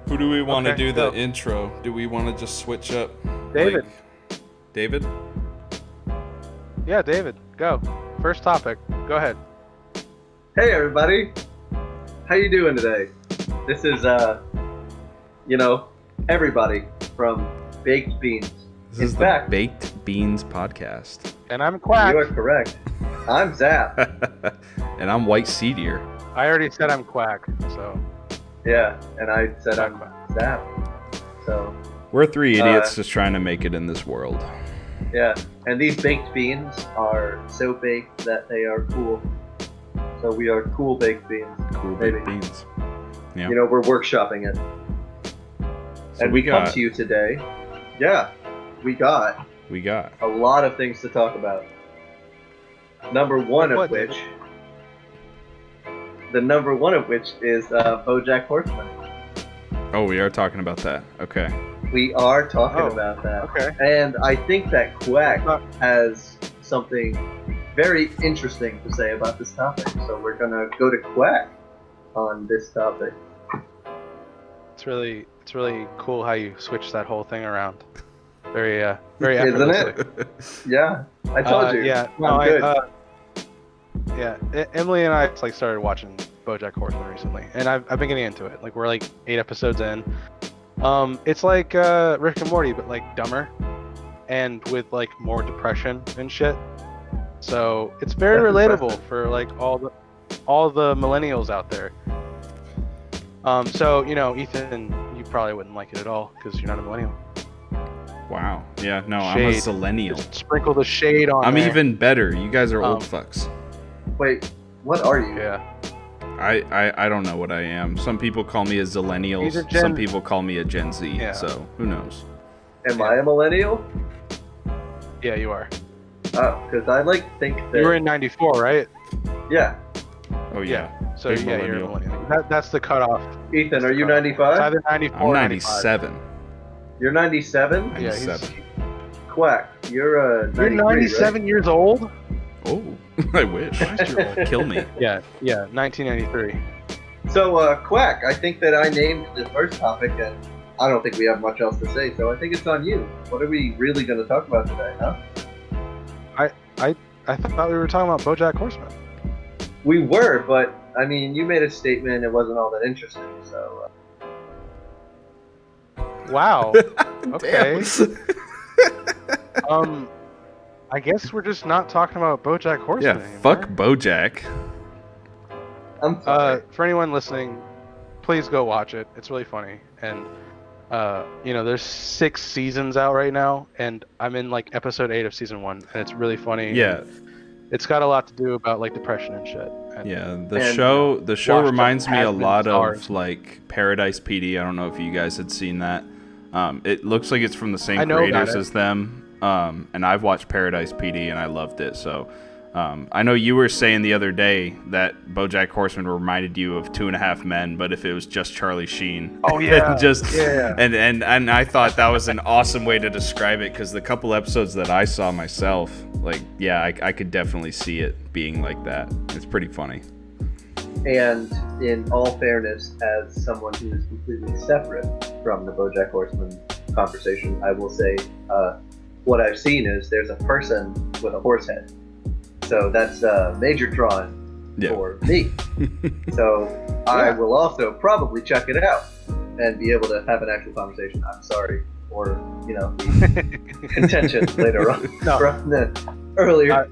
Who do we want to do the go. intro? Do we want to just switch up? David. David? Yeah, David, go. First topic. Go ahead. Hey everybody, how you doing today? This is everybody from Baked Beans. This In is fact, the Baked Beans podcast. And I'm Quack. you are correct. I'm Zap. And I'm WhiteSeaDeer. I already said I'm Quack, so. Yeah, and I said I'm Zap. So We're three idiots just trying to make it in this world. yeah, and these baked beans are so baked that they are cool. So we are cool baked beans. Cool Maybe. baked beans. Yeah. You know, we're workshopping it. So And we come to you today. Yeah, we got a lot of things to talk about. Number one of which is Bojack Horseman. Oh, we are talking about that. Okay. We are talking about that. Okay. And I think that Quack has something very interesting to say about this topic. So we're going to go to Quack on this topic. It's really cool how you switch that whole thing around. Very Isn't effortlessly. it? Yeah, I told you. Yeah, I'm good. Emily and I started watching BoJack Horseman recently, and I've been getting into it. Like we're 8 episodes in. It's like Rick and Morty, but dumber, and with more depression and shit. So it's very relatable for all the millennials out there. So Ethan, you probably wouldn't like it at all because you're not a millennial. Wow. Yeah, no, Shade. I'm a zillennial. Just sprinkle the shade on. I'm there. even better. You guys are old fucks. Wait, what are you? Yeah. I don't know what I am. Some people call me a zillennial. He's a Gen- Some people call me a Gen Z. Yeah. So who knows? Am I a millennial? Yeah, you are. Because I think that. You were in '94, right? Yeah. Oh yeah. So Big yeah, you're a millennial. millennial. That's the cutoff. Ethan, are you It's 95? either 94 I'm or 97. You're 97? Yeah, he's, 97. Quack, you're 93, you're 97 right? years old? Oh, I wish. Kill me. Yeah, 1993. So, Quack, I think that I named the first topic, and I don't think we have much else to say, so I think it's on you. What are we really going to talk about today, huh? I thought we were talking about BoJack Horseman. We were, but, I mean, you made a statement, it wasn't all that interesting, so... Wow. Okay. Damn. I guess we're just not talking about BoJack Horseman Yeah, anymore. fuck Bojack. I'm sorry. For anyone listening, please go watch it. It's really funny. And, there's 6 seasons out right now, and I'm in, episode 8 of season 1, and it's really funny. Yeah. It's got a lot to do about, depression and shit. And Yeah, the show Watched reminds me a Has Been lot of Stars. Paradise PD. I don't know if you guys had seen that. It looks like it's from the same I know about creators it. as them. And I've watched Paradise PD and I loved it. So I know you were saying the other day that BoJack Horseman reminded you of 2.5 Men, but if it was just Charlie Sheen. Oh, yeah. And I thought that was an awesome way to describe it, because the couple episodes that I saw myself, I could definitely see it being like that. It's pretty funny. And in all fairness, as someone who is completely separate from the BoJack Horseman conversation, I will say what I've seen is there's a person with a horse head. So that's a major drawing for me. So I will also probably check it out and be able to have an actual conversation. I'm sorry for, the contention later on. Earlier.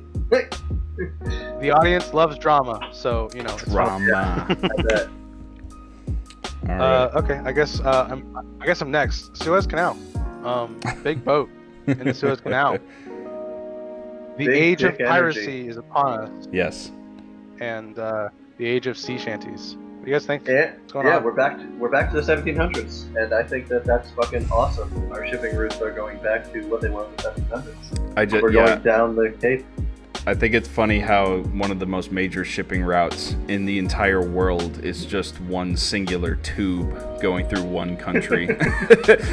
The audience loves drama, so, it's Drama. All right. okay, I guess I'm next. Suez Canal. Big boat in the Suez Canal. The Big age of dick piracy energy. is upon us, Yes. and the age of sea shanties. What do you guys think? What's going on? we're back to the 1700s, and I think that that's fucking awesome. Our shipping routes are going back to what they were in the 1700s. We're going down the Cape. I think it's funny how one of the most major shipping routes in the entire world is just one singular tube going through one country.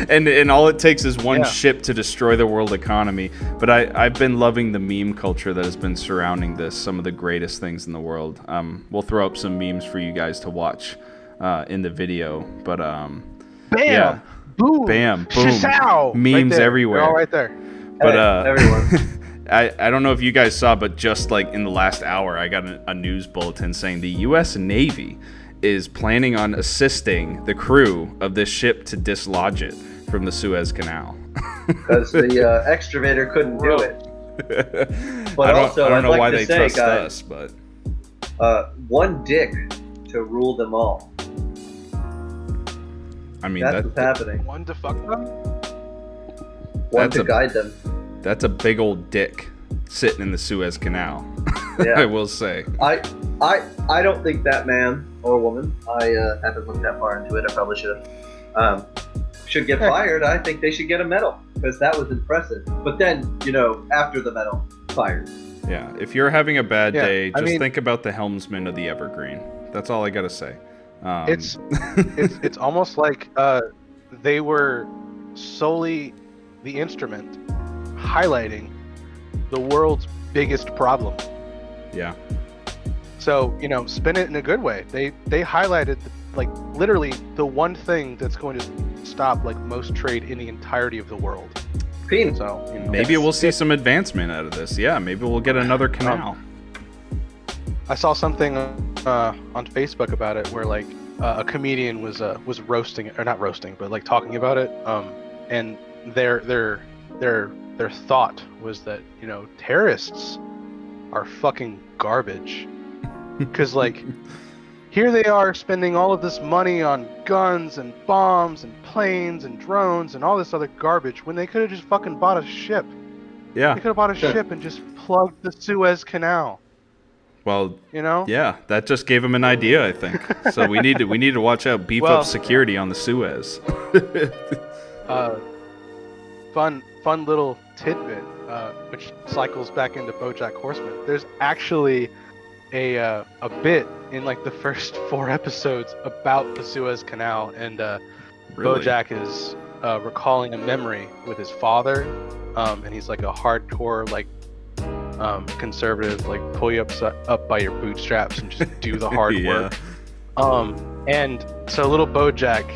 and all it takes is one ship to destroy the world economy. But I've been loving the meme culture that has been surrounding this, some of the greatest things in the world. We'll throw up some memes for you guys to watch in the video. But bam, Yeah. boom, Bam, boom. shizow, Memes right there. everywhere. They're all right there. But Hey, everyone. I don't know if you guys saw, but just like in the last hour, I got a news bulletin saying the U.S. Navy is planning on assisting the crew of this ship to dislodge it from the Suez Canal. Because the excavator couldn't do it. But I also, don't I'd know like why to they say, trust guys, us, but one dick to rule them all. I mean That's what's happening. One to fuck them. One That's to a- guide them. that's a big old dick sitting in the Suez Canal. Yeah. I will say. I don't think that man or woman, I haven't looked that far into it, I probably should get fired. I think they should get a medal, because that was impressive. But then, after the medal, fired. Yeah, if you're having a bad Yeah, day, I just mean- think about the helmsman of the Evergreen. That's all I gotta say. It's almost like they were solely the instrument highlighting the world's biggest problem. Yeah. So, spin it in a good way. They highlighted literally the one thing that's going to stop most trade in the entirety of the world. Penis. So, Maybe we'll see some advancement out of this. Yeah, maybe we'll get another canal. I saw something on Facebook about it where a comedian was roasting it, or not roasting, but talking about it. And their thought was that terrorists are fucking garbage, because here they are spending all of this money on guns and bombs and planes and drones and all this other garbage when they could have just fucking bought a ship. Yeah. They could have bought a ship and just plugged the Suez Canal. Well, You know? yeah, that just gave him an idea, I think. So we need to watch out, beef Well- up security on the Suez. Fun little tidbit, which cycles back into BoJack Horseman. There's actually a bit in the first 4 episodes about the Suez Canal, and Really? BoJack is recalling a memory with his father, and he's a hardcore conservative, pull you up by your bootstraps and just do the hard Yeah. work. And so little BoJack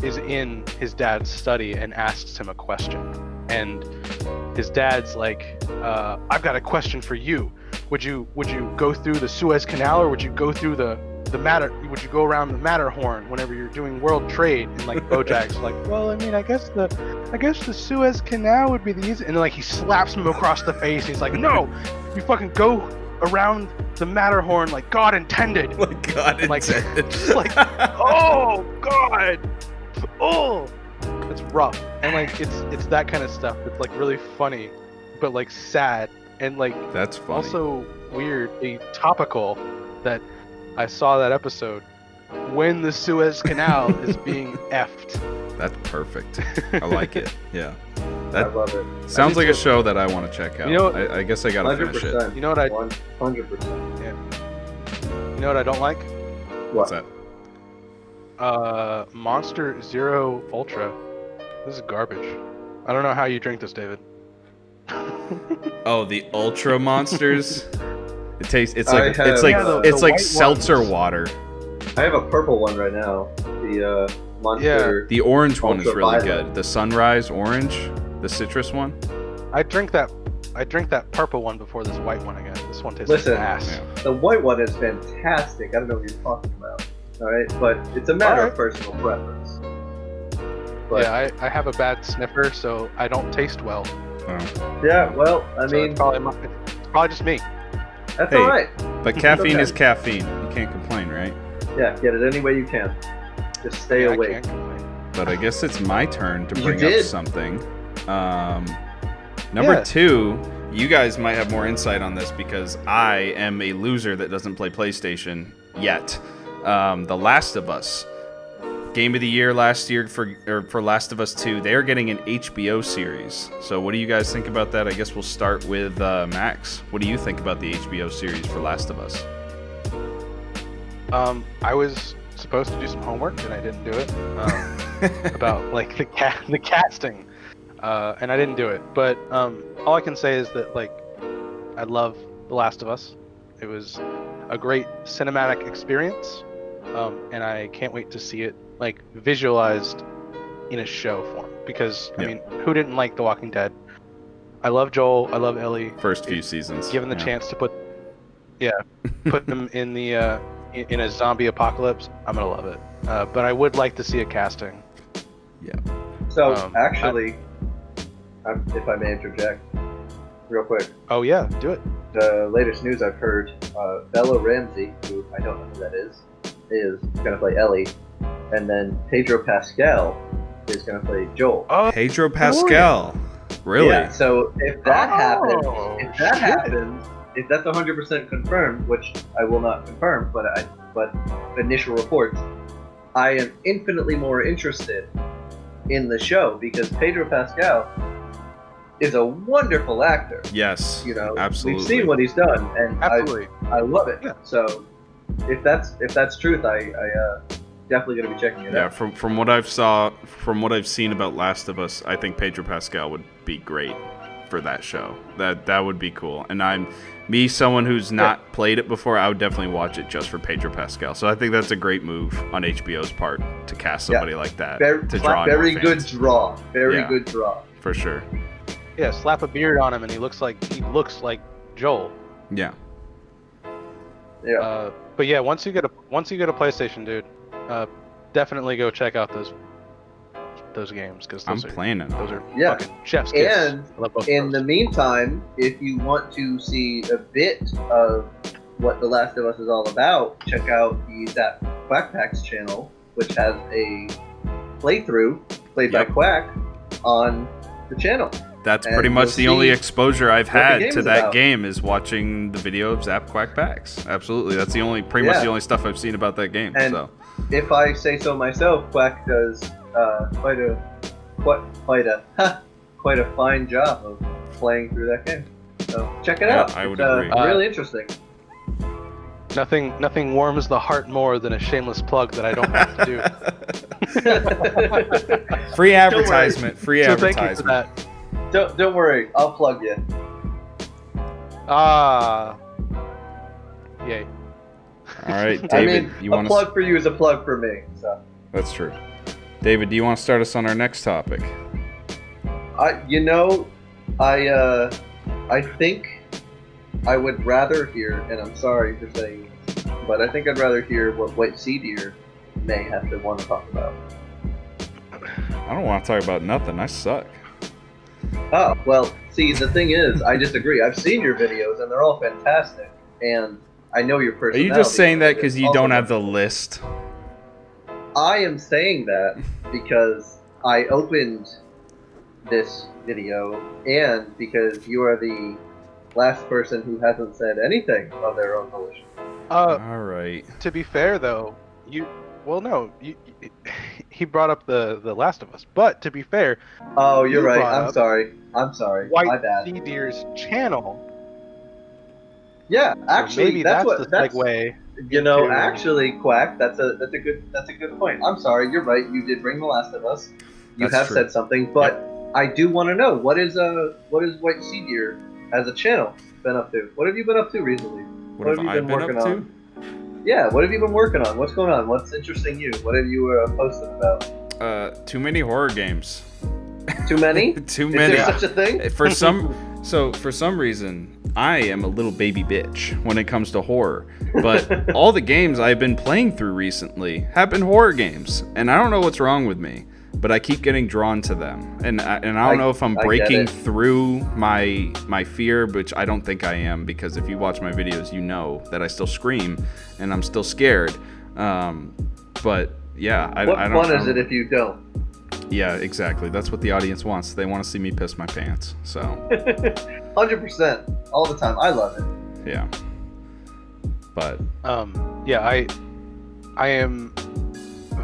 is in his dad's study and asks him a question, and his dad's I've got a question for you. Would you go through the Suez Canal, or would you go through would you go around the Matterhorn whenever you're doing world trade? And BoJack's well, I mean, I guess the Suez Canal would be the easy. And then he slaps him across the face. And he's like, no, you fucking go around the Matterhorn like God intended. Like God intended. Oh God, oh, it's rough. And it's that kind of stuff. It's really funny, but sad, and That's funny. also weirdly topical that I saw that episode when the Suez Canal is being effed. That's perfect. I like it. Yeah. I That love it. sounds do like a too. show that I want to check out. You know what- I guess I gotta finish it. 100%. You know what I 100%. you know what I don't like? What's that? Monster Zero Ultra. This is garbage. I don't know how you drink this, David. Oh, the Ultra Monsters. It tastes. It's I like have- it's like Yeah, the it's like white seltzer ones. water. I have a purple one right now. The Monster. The orange one is really Ultraviolet. good. The Sunrise Orange, the citrus one. I drink that purple one before this white one again. This one tastes Listen. like ass. Yeah. The white one is fantastic. I don't know what you're talking about. All right, but it's a matter of personal preference. But, Yeah, I have a bad sniffer, so I don't taste well. Oh. yeah. Well, I So mean, it's probably just me. that's Hey. all right. But caffeine okay. is caffeine. You can't complain, right? Yeah, get it any way you can. Just stay Yeah, I awake. can't complain. But I guess it's my turn to You bring up did. something. Number Yeah. 2, you guys might have more insight on this because I am a loser that doesn't play PlayStation yet. The Last of Us. Game of the Year last year for Last of Us 2. They're getting an HBO series. So what do you guys think about that? I guess we'll start with Max. What do you think about the HBO series for Last of Us? I was supposed to do some homework and I didn't do it about the casting, and I didn't do it. But all I can say is that I love The Last of Us. It was a great cinematic experience, and I can't wait to see it visualized in a show form. Because I mean, who didn't like The Walking Dead? I love Joel. I love Ellie. First few seasons. Given the chance to put them in the in a zombie apocalypse, I'm gonna love it. But I would like to see a casting. Yeah. So actually, if I may interject, real quick. Oh yeah, do it. The latest news I've heard, Bella Ramsey, who I don't know who that is gonna play Ellie, and then Pedro Pascal is gonna play Joel. Oh, Pedro Pascal. Really? Yeah. So if that happens, if that's 100% confirmed, which I will not confirm, but initial reports, I am infinitely more interested in the show because Pedro Pascal is a wonderful actor. Yes. You know, absolutely. We've seen what he's done, and absolutely. I love it. Yeah. So if that's truth, I definitely gonna be checking it out. Yeah, from what I've seen about Last of Us, I think Pedro Pascal would be great for that show. That would be cool. And someone who's not played it before, I would definitely watch it just for Pedro Pascal. So I think that's a great move on HBO's part to cast somebody like that to draw. Very more good fans. draw. Very good draw. For sure. Yeah, slap a beard on him and he looks like Joel. Yeah. Yeah. But yeah, once you get a PlayStation, dude, definitely go check out those games because I'm planning. Those are fucking chef's kiss. And in the meantime, if you want to see a bit of what The Last of Us is all about, check out the ZapQuackPax channel, which has a playthrough played by Quack on the channel. That's pretty much the only exposure I've had to that game is watching the video of ZapQuackPax. Absolutely, that's pretty much the only stuff I've seen about that game. And so, if I say so myself, Quack does quite a fine job of playing through that game. So check it out. I would agree. agree. Really interesting. Nothing warms the heart more than a shameless plug that I don't have to do. Free advertisement. Free so advertisement. thank you for that. Don't worry, I'll plug you. Yay. All right, David. A plug for you is a plug for me. So. That's true. David, do you want to start us on our next topic? I think I would rather hear, and I'm sorry for saying this, but I think I'd rather hear what WhiteSeaDeer may have to want to talk about. I don't want to talk about nothing. I suck. Oh, well, see, the thing is, I disagree. I've seen your videos, and they're all fantastic, and I know your personality. Are you just saying that because you don't have the list? I am saying that because I opened this video, and because you are the last person who hasn't said anything of their own volition. All right. To be fair, though, he brought up the Last of Us, but to be fair, oh, you're right. I'm sorry. My bad. WhiteSeaDeer's channel. Yeah, actually, so maybe that's the segue. Actually, Quack, that's a good point. I'm sorry, you're right. You did bring The Last of Us. You have said something, but I do want to know what is WhiteSeaDeer as a channel been up to? What have you been up to recently? What have I been working on? Yeah, what have you been working on? What's going on? What's interesting you? What have you posted about? Too many horror games. Too many? Too many. Is there such a thing? For some reason, I am a little baby bitch when it comes to horror. But all the games I've been playing through recently have been horror games, and I don't know what's wrong with me, but I keep getting drawn to them. And I don't know if I'm breaking through my fear, which I don't think I am, because if you watch my videos, you know that I still scream and I'm still scared. But yeah, I don't know. What fun is it if you don't? Yeah, exactly. That's what the audience wants. They want to see me piss my pants. So 100% all the time. I love it. Yeah. But I am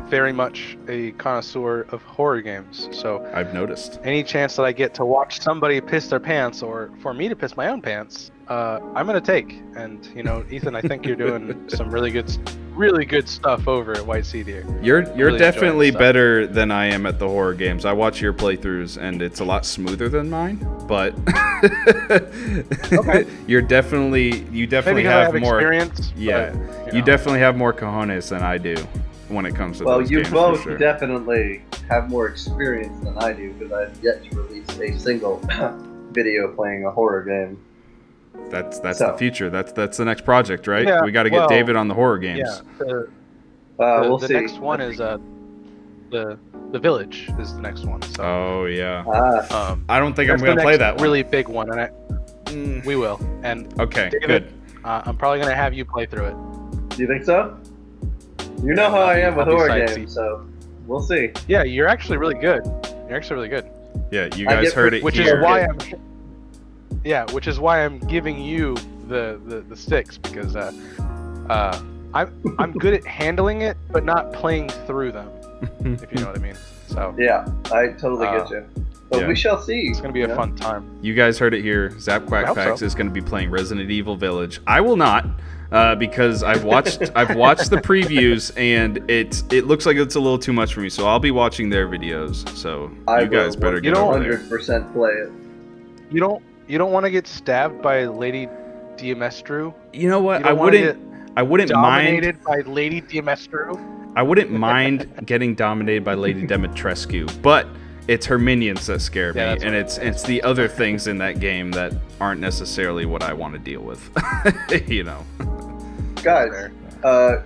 very much a connoisseur of horror games, so I've noticed. Any chance that I get to watch somebody piss their pants, or for me to piss my own pants, I'm gonna take. And Ethan, I think you're doing some really good stuff over at WhiteSeaDeer. You're really definitely better than I am at the horror games. I watch your playthroughs, and it's a lot smoother than mine. But okay. you definitely Maybe have more experience. Yeah, but, you definitely have more cojones than I do when it comes to those games. Well, you both for sure. definitely have more experience than I do because I've yet to release a single video playing a horror game. That's the future. That's the next project, right? Yeah, we got to get David on the horror games. Yeah. We'll the see. next one is the Village is the next one. So. Oh yeah. I don't think I'm gonna play that one. Really big one, and we will. And okay, David, good. I'm probably gonna have you play through it. Do you think so? You know how I am with I'll be horror sightsee. games, so we'll see. Yeah, you're actually really good. Yeah, you guys heard it Which here. is why which is why I'm giving you the sticks, because I'm good at handling it, but not playing through them. If you know what I mean. So yeah, I totally get you. But we shall see. It's gonna be a fun time. You guys heard it here. ZapQuackPax is going to be playing Resident Evil Village. I will not, because I've watched the previews and it looks like it's a little too much for me. So I'll be watching their videos. So you guys better get over there. 100% play it. You don't want to get stabbed by Lady Diamestru? You know what? I wouldn't mind dominated by Lady Diamestru. I wouldn't mind getting dominated by Lady Dimitrescu, but it's her minions that scare me, and it's the other things in that game that aren't necessarily what I want to deal with. You know. Guys,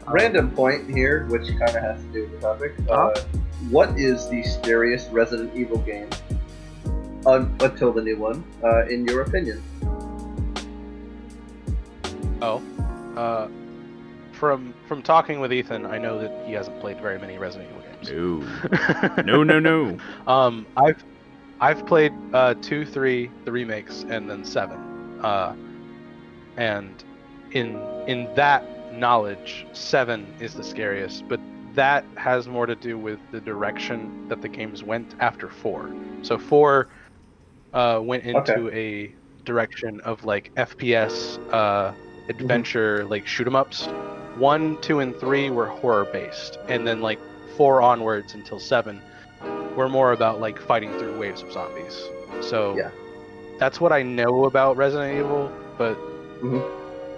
random point here, which kind of has to do with the topic. What is the scariest Resident Evil game until the new one, in your opinion? From talking with Ethan, I know that he hasn't played very many Resident Evil games. No. I've played 2, 3, the remakes, and then 7. And in that knowledge, 7 is the scariest, but that has more to do with the direction that the games went after 4. So 4 went into a direction of like FPS adventure, like shoot 'em ups. 1, 2, and 3 were horror based, and then like 4 onwards until 7 were more about like fighting through waves of zombies. So that's what I know about Resident Evil, but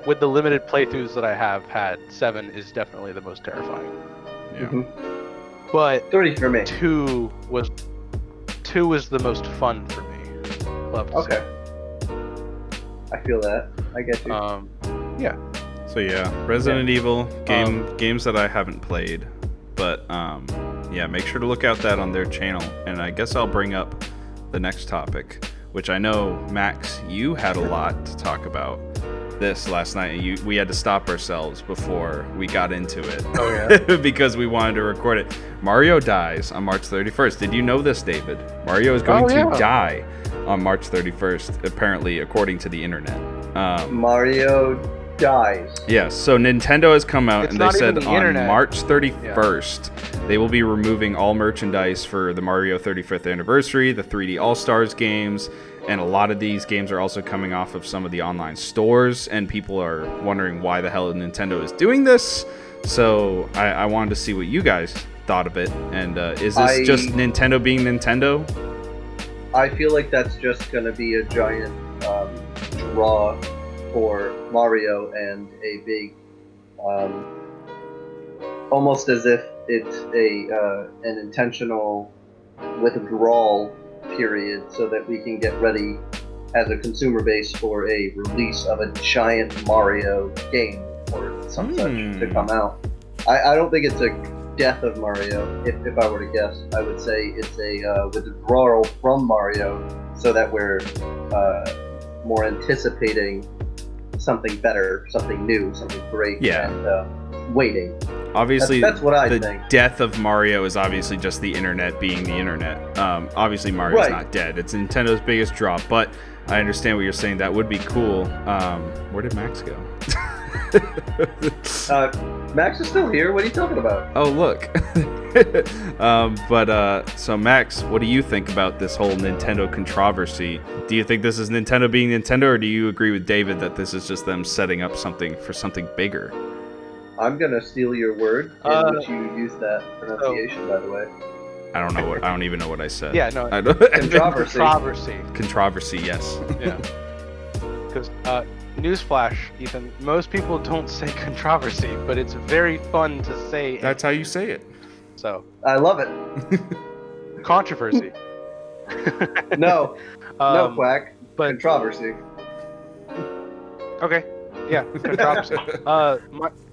with the limited playthroughs that I have had, 7 is definitely the most terrifying. Yeah. But 30 for me. 2 was the most fun for me. Love to say. I feel that. I get you. Yeah. So Resident Evil games that I haven't played, but make sure to look out that on their channel. And I guess I'll bring up the next topic, which I know, Max, you had a lot to talk about this last night, and we had to stop ourselves before we got into it. Oh yeah. Because we wanted to record it. Mario dies on March 31st. Did you know this, David? Mario is going to die on March 31st, apparently, according to the internet. Mario dies. Yes, so Nintendo has come out and they said on internet. March 31st they will be removing all merchandise for the Mario 35th anniversary, the 3D All-Stars games, and a lot of these games are also coming off of some of the online stores, and people are wondering why the hell Nintendo is doing this. So I wanted to see what you guys thought of it, and is this just Nintendo being Nintendo? I feel like that's just going to be a giant draw for Mario, and a big, almost as if it's an intentional withdrawal period, so that we can get ready as a consumer base for a release of a giant Mario game or some such to come out. I don't think it's a death of Mario. If I were to guess, I would say it's a withdrawal from Mario, so that we're more anticipating something better, something new, something great, and waiting. Obviously, that's what I think. The death of Mario is obviously just the internet being the internet. Obviously, Mario's not dead. It's Nintendo's biggest draw, but I understand what you're saying. That would be cool. Where did Max go? Max is still here. What are you talking about? Oh, look. So Max, what do you think about this whole Nintendo controversy? Do you think this is Nintendo being Nintendo, or do you agree with David that this is just them setting up something for something bigger? I'm gonna steal your word in which you use that pronunciation, by the way. I don't even know what I said. Yeah, no. Controversy. Controversy, yes. Yeah. Because newsflash, Ethan, most people don't say controversy, but it's very fun to say. That's how you say it. So I love it. controversy. No, no, Um, Quack. but Controversy. okay, yeah, controversy.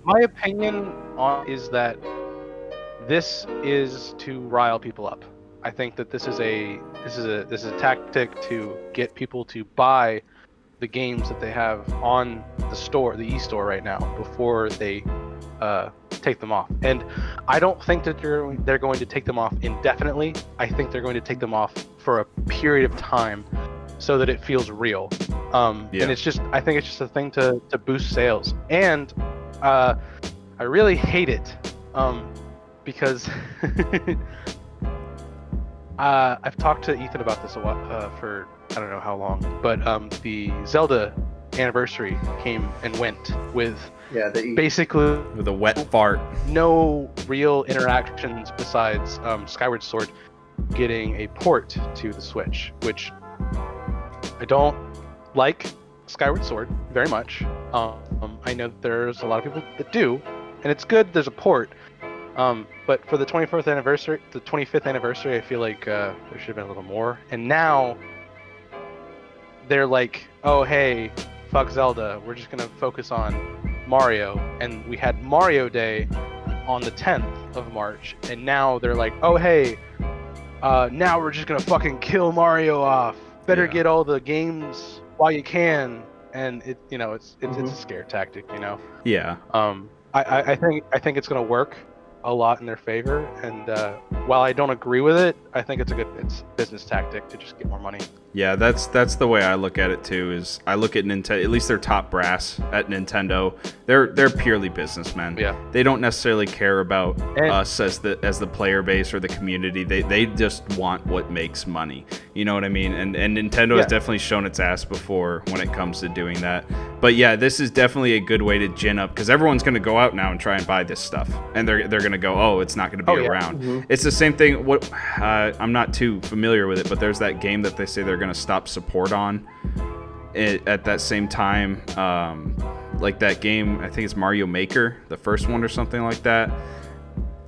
My opinion on is that this is to rile people up. I think that this is a tactic to get people to buy the games that they have on the store, the e-store right now, before they take them off. And I don't think that they're going to take them off indefinitely. I think they're going to take them off for a period of time so that it feels real. And it's just, I think it's just a thing to boost sales. And I really hate it because I've talked to Ethan about this a lot for I don't know how long, but the Zelda anniversary came and went with basically with a wet fart. No real interactions besides Skyward Sword getting a port to the Switch, which I don't like Skyward Sword very much. I know that there's a lot of people that do, and it's good there's a port. But for the 25th anniversary, I feel like there should have been a little more. And now they're like, oh hey, fuck Zelda, we're just gonna focus on Mario. And we had Mario Day on the 10th of March, and now they're like, oh hey, now we're just gonna fucking kill Mario off. Better get all the games while you can. And it's a scare tactic, Yeah. I think it's gonna work a lot in their favor, and while I don't agree with it, I think it's a business tactic to just get more money. Yeah, that's the way I look at it too. Is I look at Nintendo, at least their top brass at Nintendo. They're purely businessmen. Yeah. They don't necessarily care about us as the player base or the community. They just want what makes money. You know what I mean? And Nintendo has definitely shown its ass before when it comes to doing that. But yeah, this is definitely a good way to gin up, because everyone's going to go out now and try and buy this stuff, and they're going to go, oh, it's not going to be around. Mm-hmm. It's the same thing. I'm not too familiar with it, but there's that game that they say they're going to stop support on at that same time. Like that game, I think it's Mario Maker, the first one or something like that.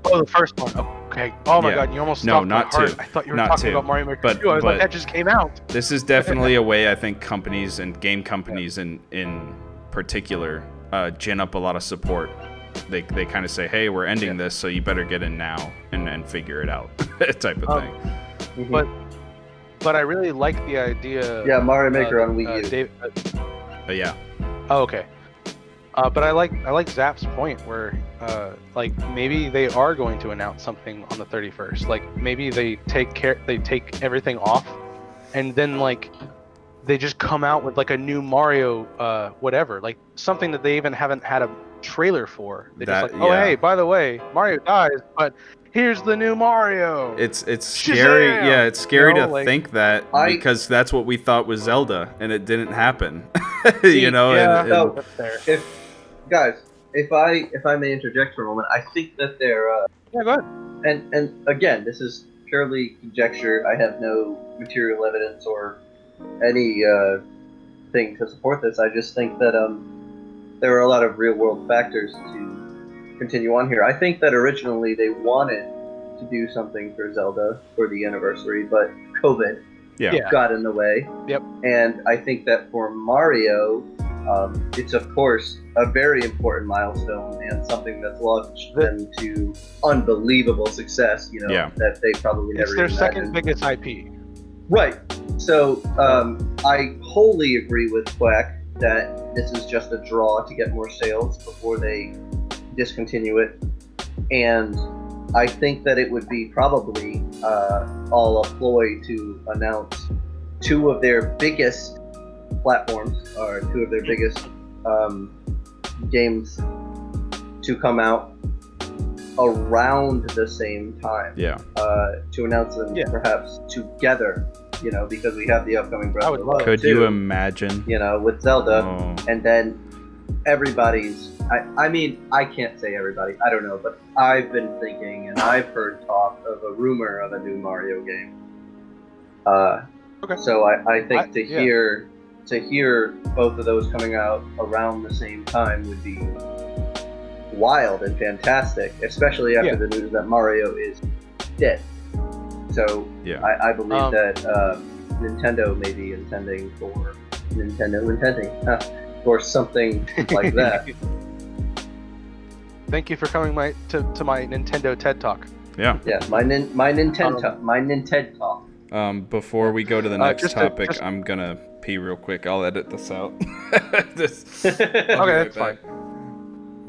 Oh, the first one. Okay. Oh my God, you almost stopped my heart. Two. I thought you were talking about Mario Maker 2. I was like, that just came out. This is definitely a way I think companies and game companies in particular gin up a lot of support. They kind of say, hey, we're ending this, so you better get in now and figure it out, type of thing. Mm-hmm. But I really like the idea. Yeah, Mario Maker on Wii U. Yeah. Oh, okay. But I like Zap's point where like maybe they are going to announce something on the 31st. Like maybe they take everything off, and then like they just come out with like a new Mario whatever, like something that they even haven't had a trailer for. They just like, oh hey, by the way, Mario dies, but here's the new Mario. It's scary. Shazam! Yeah, it's scary to think that because that's what we thought was Zelda, and it didn't happen. You know. Yeah, that's fair. If I may interject for a moment, I think that they're yeah, go ahead. And again, this is purely conjecture. I have no material evidence or any thing to support this. I just think that there are a lot of real world factors to continue on here. I think that originally they wanted to do something for Zelda for the anniversary, but COVID got in the way. Yep. And I think that for Mario, it's of course a very important milestone and something that's launched them to unbelievable success. That they probably never. It's their even second imagined. biggest IP. Right. So I wholly agree with Quack that this is just a draw to get more sales before they discontinue it, and I think that it would be probably all a ploy to announce two of their biggest platforms, or two of their biggest games to come out around the same time. Yeah. To announce them perhaps together, because we have the upcoming Breath of the Wild. Could you imagine? With Zelda, and then everybody's. I mean, I can't say everybody. I don't know, but I've been thinking, and I've heard talk of a rumor of a new Mario game. Okay. So I think to hear both of those coming out around the same time would be wild and fantastic, especially after the news that Mario is dead. So Yeah. I believe that Nintendo may be intending for for something like that. Thank you for coming to my Nintendo TED Talk. Yeah. Yeah, my Nintendo talk. Before we go to the next topic, just- I'm gonna pee real quick. I'll edit this out. Okay, that's fine.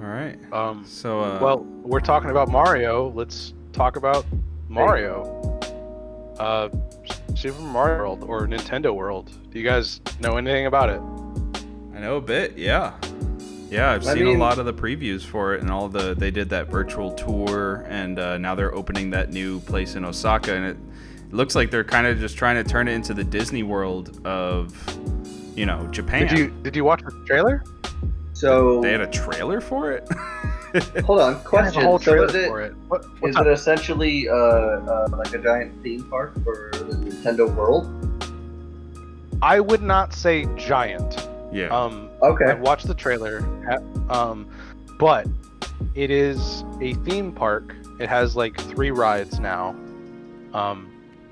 All right. So. Well, we're talking about Mario. Let's talk about Mario. Super Mario World or Nintendo World. Do you guys know anything about it? I know a bit. Yeah. Yeah, I've seen a lot of the previews for it, and they did that virtual tour, and now they're opening that new place in Osaka, and it looks like they're kind of just trying to turn it into the Disney World of, Japan. Did you watch the trailer? So They had a trailer for it? hold on, question. A whole So trailer is it for it. is it essentially like a giant theme park for the Nintendo World? I would not say giant. Yeah. Okay. I watched the trailer, but it is a theme park. It has like 3 rides now.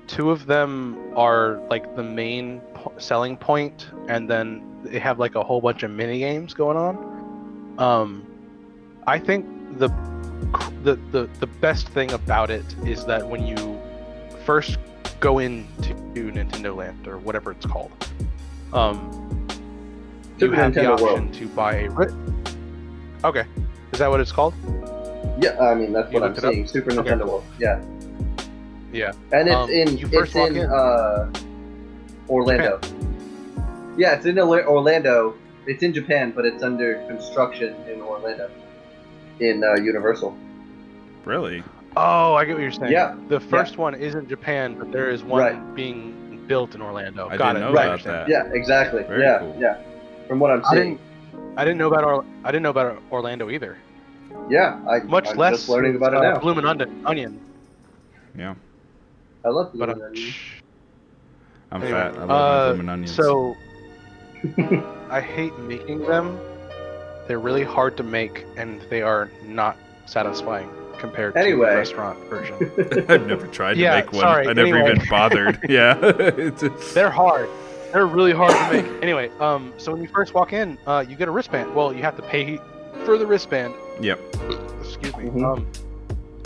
2 of them are like the main selling point, and then they have like a whole bunch of mini games going on. I think the best thing about it is that when you first go into Nintendo Land or whatever it's called, you have the Nintendo option World. to buy a. Okay, is that what it's called? Yeah, I mean that's You what I'm looked it up? seeing. Super Okay, Nintendo cool. World. Yeah, Yeah. and it's you first walk in. Orlando. Yeah, it's in Orlando. It's in Japan, but it's under construction in Orlando, in Universal. Really? Oh, I get what you're saying. Yeah, The first one is in Japan, but there is one Right. being built in Orlando. I Got didn't it. know I about understand. that. Yeah, exactly. Very yeah, cool. yeah. From what I'm I seeing. didn't know about Orlando either. Yeah, I'm Less just learning about it now. Bloomin' Onion. Yeah. I love But Bloomin' I'm Anyway, fat. I love my blooming onions. So I hate making them. They're really hard to make, and they are not satisfying compared to the Anyway. restaurant version. I've never tried to Yeah, make one. sorry, I never anyway. even bothered. Yeah. They're hard. They're really hard to make. Anyway, so when you first walk in, you get a wristband. Well, you have to pay for the wristband. Yep. Excuse me. Mhm.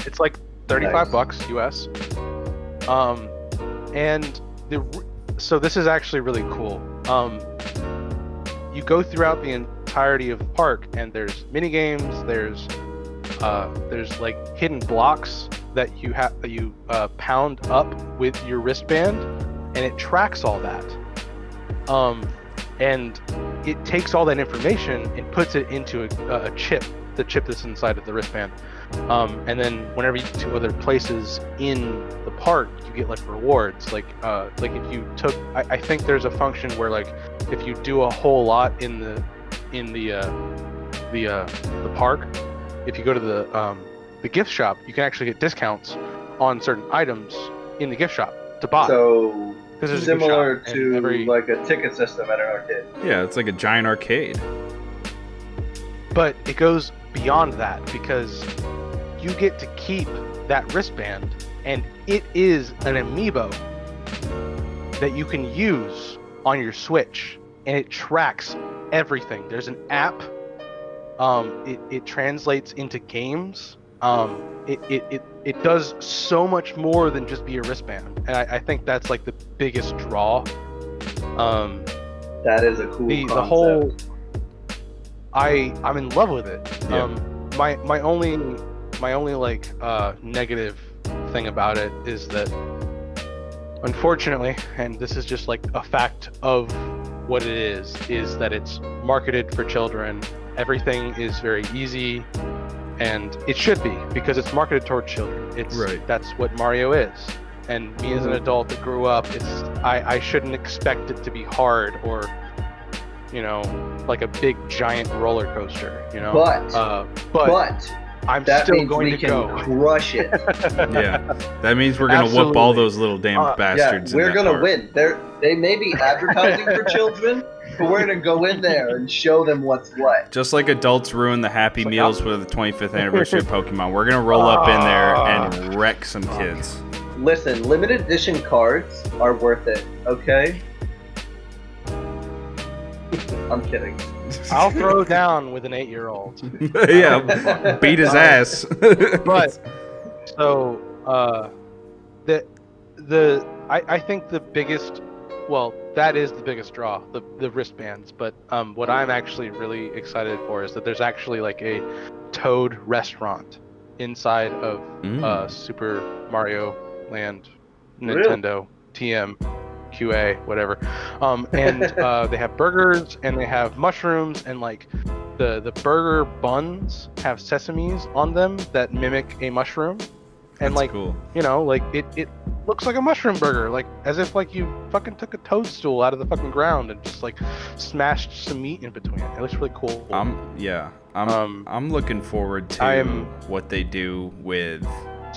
It's like $35 Nice. US. And so this is actually really cool. You go throughout the entirety of the park, and there's mini games. There's like hidden blocks that you pound up with your wristband, and it tracks all that. And it takes all that information and puts it into a chip, the chip that's inside of the wristband. And then whenever you go to other places in the park, you get like rewards. Like if you took, I think there's a function where like if you do a whole lot in the park, if you go to the gift shop, you can actually get discounts on certain items in the gift shop to buy. So 'Cause there's a gift similar shop, and to like a ticket system at an arcade. Yeah, it's like a giant arcade. But it goes beyond that because you get to keep that wristband, and it is an amiibo that you can use on your Switch, and it tracks everything. There's an app. It translates into games. It does so much more than just be a wristband, and I think that's like the biggest draw. That is a cool The concept. whole I'm in love with it. Yeah. My only like negative thing about it is that unfortunately, and this is just like a fact of what it is that it's marketed for children. Everything is very easy, and it should be because it's marketed toward children. That's what Mario is. And me as an adult that grew up, I shouldn't expect it to be hard or like a big giant roller coaster, But I'm that still means going we to can go. crush it. Yeah. That means we're gonna whoop all Absolutely. those little damn Yeah, bastards. we're in that gonna park. win. They may be advertising for children, but we're gonna go in there and show them what's what. Just like adults ruin the Happy Meals for the 25th anniversary of Pokemon, we're gonna roll up in there and wreck some kids. Listen, limited edition cards are worth it, okay? I'm kidding. I'll throw down with an 8-year-old. Yeah, beat his ass. But so I think the biggest, well, that is the biggest draw, the wristbands. But what I'm actually really excited for is that there's actually like a Toad restaurant inside of Super Mario Land, Nintendo, TM, QA, whatever. And they have burgers and they have mushrooms, and like the burger buns have sesames on them that mimic a mushroom. And That's like cool. you know, like it looks like a mushroom burger, like as if like you fucking took a toadstool out of the fucking ground and just like smashed some meat in between it. It looks really cool. I'm looking forward to what they do with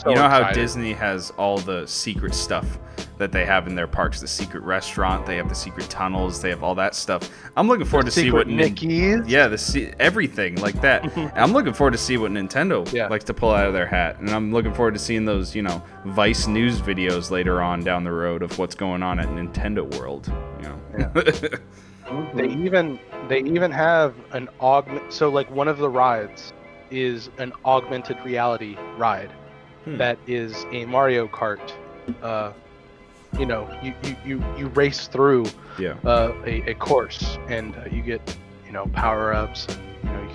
you know how Disney has all the secret stuff that they have in their parks, the secret restaurant, they have the secret tunnels, they have all that stuff. I'm looking forward to see what Mickey's. Everything like that. And I'm looking forward to see what Nintendo likes to pull out of their hat, and I'm looking forward to seeing those, you know, Vice News videos later on down the road of what's going on at Nintendo World. You know. They even have an so like one of the rides is an augmented reality ride that is a Mario Kart. You know, you race through a course, and you get, you know, power ups, and you know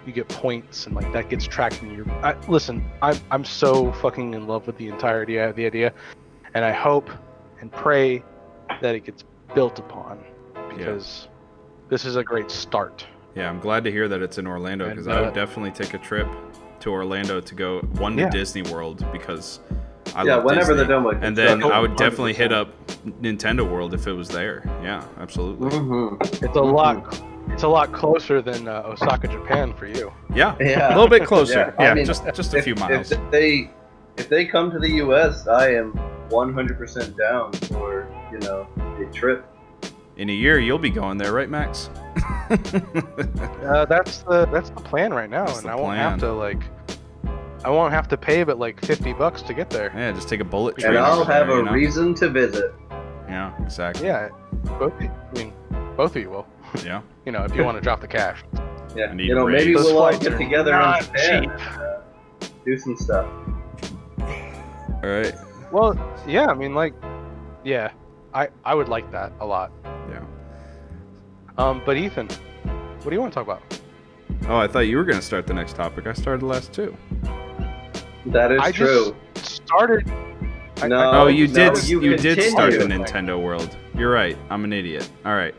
you get points, and like that gets tracked in your. Listen, I'm so fucking in love with the entirety of the idea, and I hope and pray that it gets built upon, because this is a great start. Yeah, I'm glad to hear that it's in Orlando, because I would definitely take a trip to Orlando to go to Disney World, because I love whenever Disney. they're done with and then I would definitely hit up Nintendo World if it was there. Yeah, absolutely. It's a lot closer than Osaka, Japan for you. Yeah, a little bit closer. I mean, just a few miles. If they come to the U.S., I am 100% down for, you know, a trip. In a year, you'll be going there, right, Max? That's the plan right now, and I won't have to pay but like $50 to get there. Yeah, just take a bullet train. And I'll have a reason to visit. Yeah, exactly. Yeah, both of you will. Yeah. You know, if you want to drop the cash. Yeah. You know, maybe we'll all get together in Japan and do some stuff. All right. Well, yeah. I mean, like, yeah, I would like that a lot. Yeah. But Ethan, what do you want to talk about? Oh, I thought you were gonna start the next topic. I started the last two. That is true. Just started. You did start the Nintendo World. You're right. I'm an idiot. All right.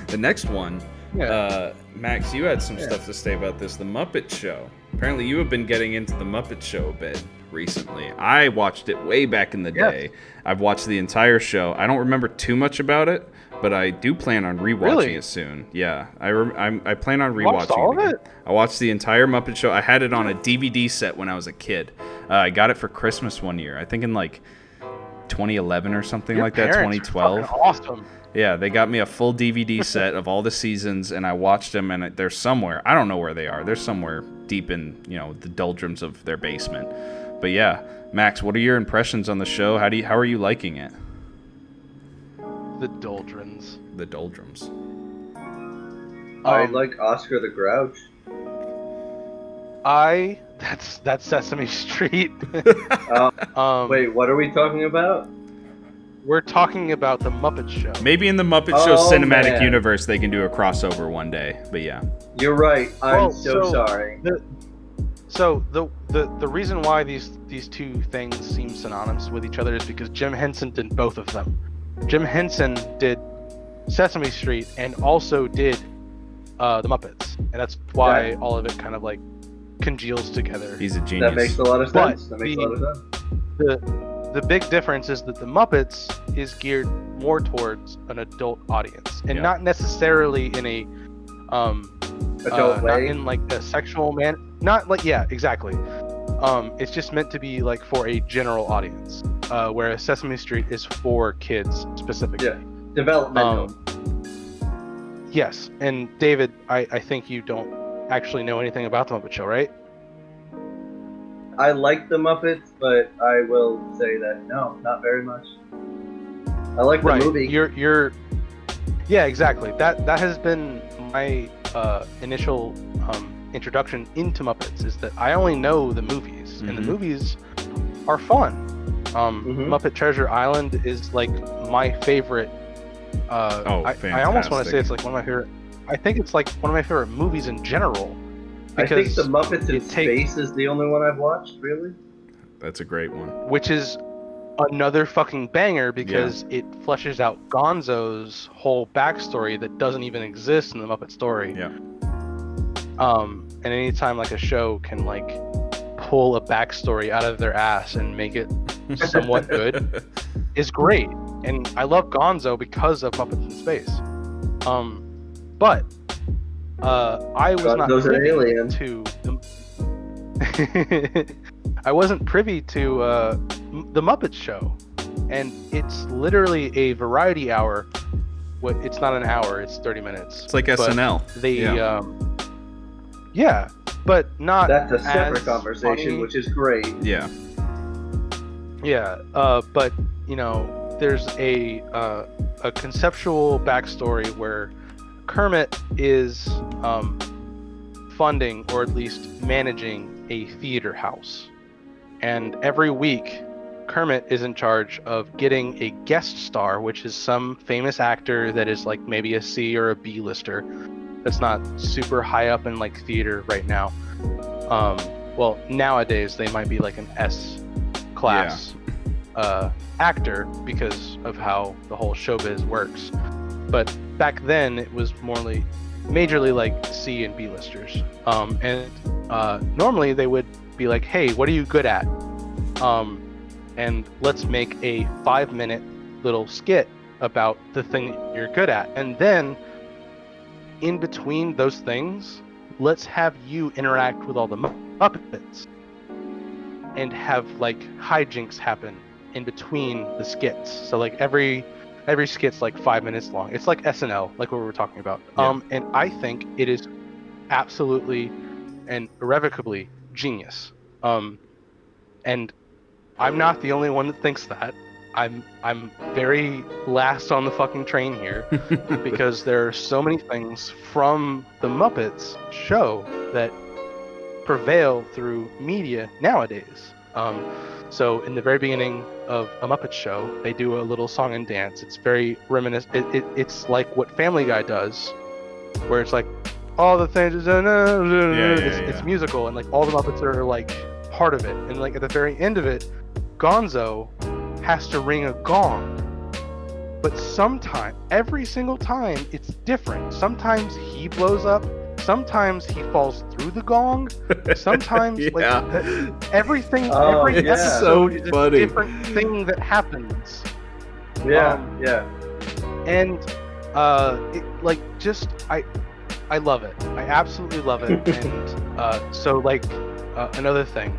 The next one. Yeah. Max, you had some stuff to say about this. The Muppet Show. Apparently, you have been getting into the Muppet Show a bit recently. I watched it way back in the day. I've watched the entire show. I don't remember too much about it, but I do plan on rewatching it soon. Yeah, I plan on rewatching it. I watched the entire Muppet Show. I had it on a DVD set when I was a kid. I got it for Christmas one year. I think in like 2011 or something like that. 2012. Awesome. Yeah, they got me a full DVD set of all the seasons, and I watched them. And they're somewhere. I don't know where they are. They're somewhere deep in, you know, the doldrums of their basement. But yeah, Max, what are your impressions on the show? How are you liking it? The doldrums. The doldrums. I like Oscar the Grouch. That's Sesame Street. Wait, what are we talking about? We're talking about the Muppet Show. Maybe in the Muppet Show cinematic universe they can do a crossover one day. But yeah. You're right. I'm so sorry. The reason why these two things seem synonymous with each other is because Jim Henson did both of them. Jim Henson did Sesame Street and also did the Muppets, and that's why all of it kind of like congeals together. He's a genius. That makes a lot of sense. The big difference is that the Muppets is geared more towards an adult audience, and not necessarily in a adult way. not in like a sexual man. Not like exactly. It's just meant to be like for a general audience, whereas Sesame Street is for kids specifically. Yeah, developmental. Yes, and David, I think you don't actually know anything about the Muppet Show, right? I like the Muppets, but I will say that no, not very much. I like the movie. Yeah, exactly. That has been my initial introduction into Muppets, is that I only know the movies, and the movies are fun. Muppet Treasure Island is like my favorite. Fantastic. I almost want to say it's like one of my favorite. I think it's like one of my favorite movies in general. I think the Muppets in Space is the only one I've watched, really. That's a great one. Which is another fucking banger because it fleshes out Gonzo's whole backstory that doesn't even exist in the Muppet story. Yeah. And anytime like a show can like pull a backstory out of their ass and make it somewhat good is great. And I love Gonzo because of Muppets in Space. But I was not privy to I wasn't privy to the Muppets Show, and it's literally a variety hour. It's not an hour; it's 30 minutes. It's like SNL. But not. That's a separate as conversation, funny. which is great. Yeah. But there's a conceptual backstory where Kermit is funding, or at least managing, a theater house, and every week Kermit is in charge of getting a guest star, which is some famous actor that is like maybe a C or a B lister that's not super high up in like theater right now. Well, nowadays they might be like an S class actor because of how the whole showbiz works, but back then it was majorly like C and B listers. And normally they would be like, hey, what are you good at? And let's make a 5-minute little skit about the thing that you're good at. And then in between those things, let's have you interact with all the Muppets and have like hijinks happen in between the skits. So like every skit's like 5 minutes long. It's like SNL, like what we were talking about. And I think it is absolutely and irrevocably genius. And I'm not the only one that thinks that. I'm very last on the fucking train here because there are so many things from the Muppets show that prevail through media nowadays. So in the very beginning of a Muppet Show, they do a little song and dance. It's very reminiscent. It's like what Family Guy does, where it's like all the things. It's musical, and like all the Muppets are like part of it. And like at the very end of it, Gonzo has to ring a gong. But every single time, it's different. Sometimes he blows up. Sometimes he falls through the gong. Sometimes everything. Every episode is a different thing that happens. And I love it. I absolutely love it. And so like another thing,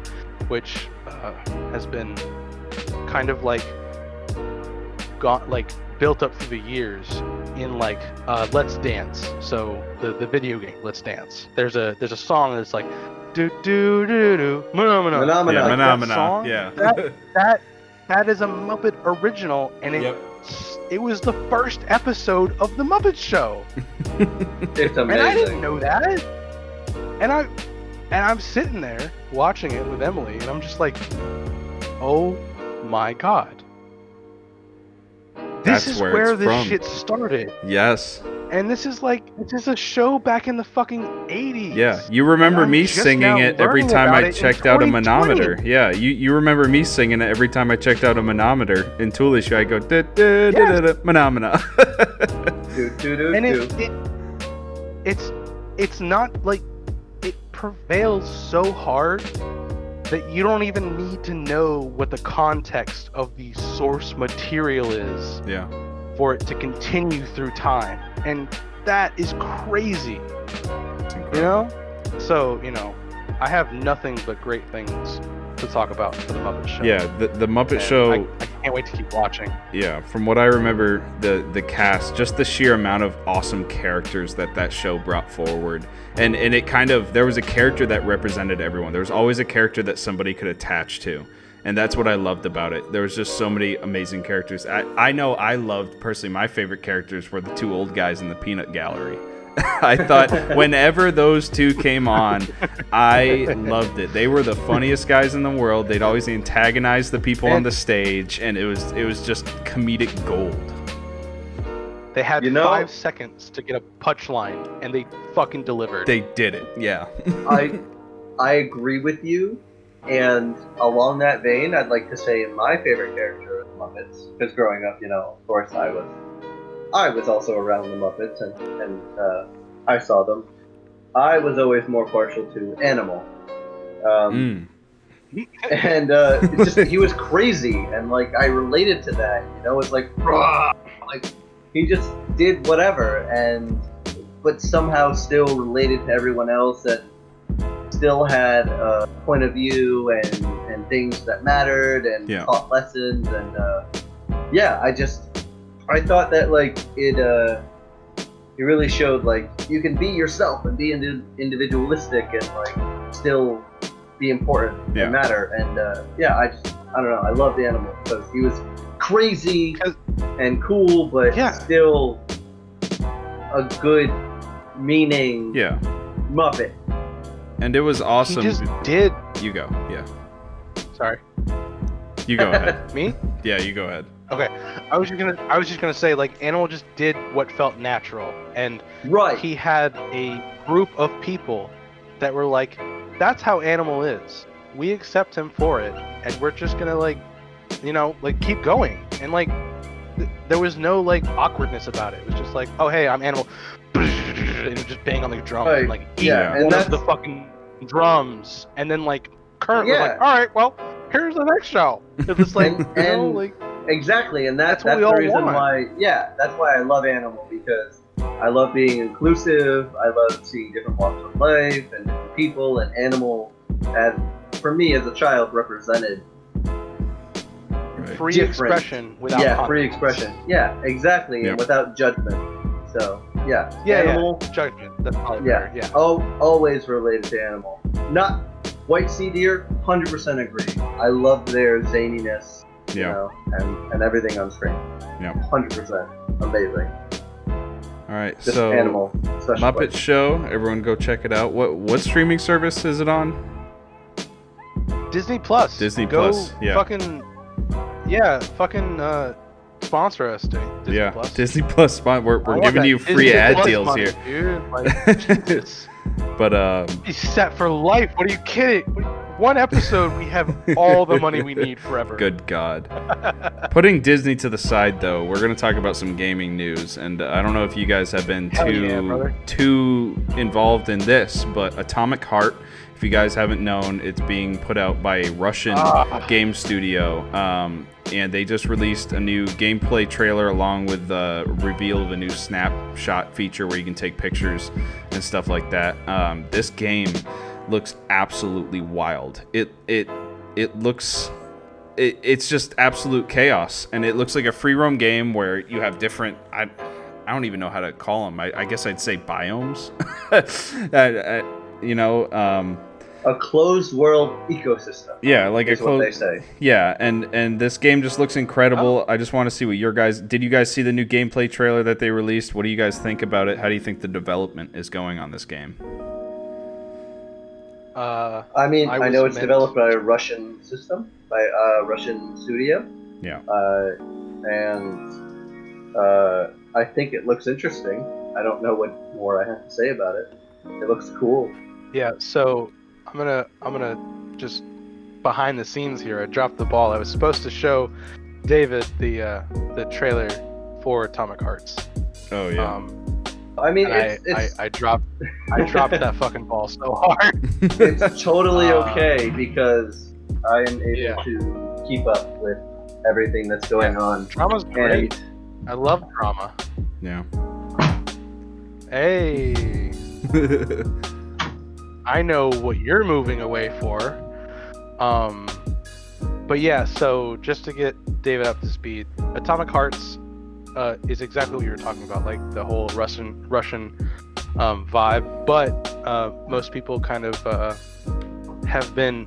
which has been kind of like built up through the years in like Let's Dance. So the video game Let's Dance. There's a song that's like do do do do Phenomena. Yeah, Phenomena. That song, that is a Muppet original, and it was the first episode of the Muppet Show. It's amazing. And I didn't know that. And I'm sitting there watching it with Emily, and I'm just like, oh my god. This is where this shit started. Yes. And this is a show back in the fucking 80s. Yeah, you remember me singing it every time I checked out a manometer. Yeah, you remember me singing it every time I checked out a manometer. In Toolish, I go, manomena. And it's not like, it prevails so hard that you don't even need to know what the context of the source material is for it to continue through time. And that is crazy. You know? So, I have nothing but great things to talk about for the Muppet Show. Yeah, the Muppet Show can't wait to keep watching. Yeah, from what I remember, the cast, just the sheer amount of awesome characters that show brought forward, and it kind of, there was a character that represented everyone. There was always a character that somebody could attach to, and that's what I loved about it. There was just so many amazing characters. I know I loved, personally, my favorite characters were the two old guys in the peanut gallery. I thought whenever those two came on, I loved it. They were the funniest guys in the world. They'd always antagonize the people on the stage, and it was just comedic gold. They had 5 seconds to get a punchline, and they fucking delivered. They did it, yeah. I agree with you, and along that vein, I'd like to say my favorite character is Muppets, because growing up, of course, I was also around the Muppets, and I saw them. I was always more partial to Animal. And he was crazy, and I related to that. It's like he just did whatever, but somehow still related to everyone else, and still had a point of view and things that mattered, and taught lessons, and I thought that it really showed you can be yourself and be individualistic and still be important and matter, and I don't know, I love the Animal because he was crazy and cool, but still a good meaning Muppet. And it was awesome. He just did. You go, Sorry. You go ahead. Me? Yeah, you go ahead. Okay, I was just gonna say, Animal just did what felt natural, and he had a group of people that were like, that's how Animal is. We accept him for it, and we're just gonna keep going. And there was no awkwardness about it. It was just oh hey, I'm Animal, and just bang on the drum, and eat one of the fucking drums, and then Kurt was all right, well, here's the next show. It was exactly, and that's the reason why. Yeah, that's why I love Animal, because I love being inclusive. I love seeing different walks of life and different people, and Animal, for me as a child, represented free expression without confidence. Free expression. Yeah, exactly, and without judgment. So Animal judgment. That's probably better. Yeah. Always related to Animal. Not WhiteSeaDeer. 100% agree. I love their zaniness. And everything on screen. 100% amazing. All right, Just so Animal, Muppets Show. Everyone go check it out. What streaming service is it on? Disney Plus. Disney Go Plus. Yeah. Fucking sponsor us, Disney Plus. Disney Plus. We're giving you free Disney ad Plus deals money, here. Dude. But he's set for life. What are you kidding? One episode, we have all the money we need forever. Good God. Putting Disney to the side, though, we're going to talk about some gaming news. And I don't know if you guys have been too involved in this, but Atomic Heart, if you guys haven't known, it's being put out by a Russian game studio. And they just released a new gameplay trailer along with the reveal of a new snapshot feature where you can take pictures and stuff like that. This game looks absolutely wild. It's just absolute chaos, and it looks like a free roam game where you have different, I don't even know how to call them. I guess I'd say biomes. A closed world ecosystem. Yeah, like is what they say. Yeah, and this game just looks incredible. I just want to see what did you guys see the new gameplay trailer that they released? What do you guys think about it? How do you think the development is going on this game? I know it's developed by a Russian system, by a Russian studio. Yeah. I think it looks interesting. I don't know what more I have to say about it. It looks cool. Yeah, so I'm gonna just behind the scenes here. I dropped the ball. I was supposed to show David the trailer for Atomic Hearts. Oh yeah. I dropped that fucking ball so hard. It's totally okay because I am able to keep up with everything that's going on. Drama's great. I love drama. Yeah. Hey. I know what you're moving away for. But yeah, so just to get David up to speed, Atomic Hearts is exactly what you were talking about, like the whole Russian vibe. But most people kind of have been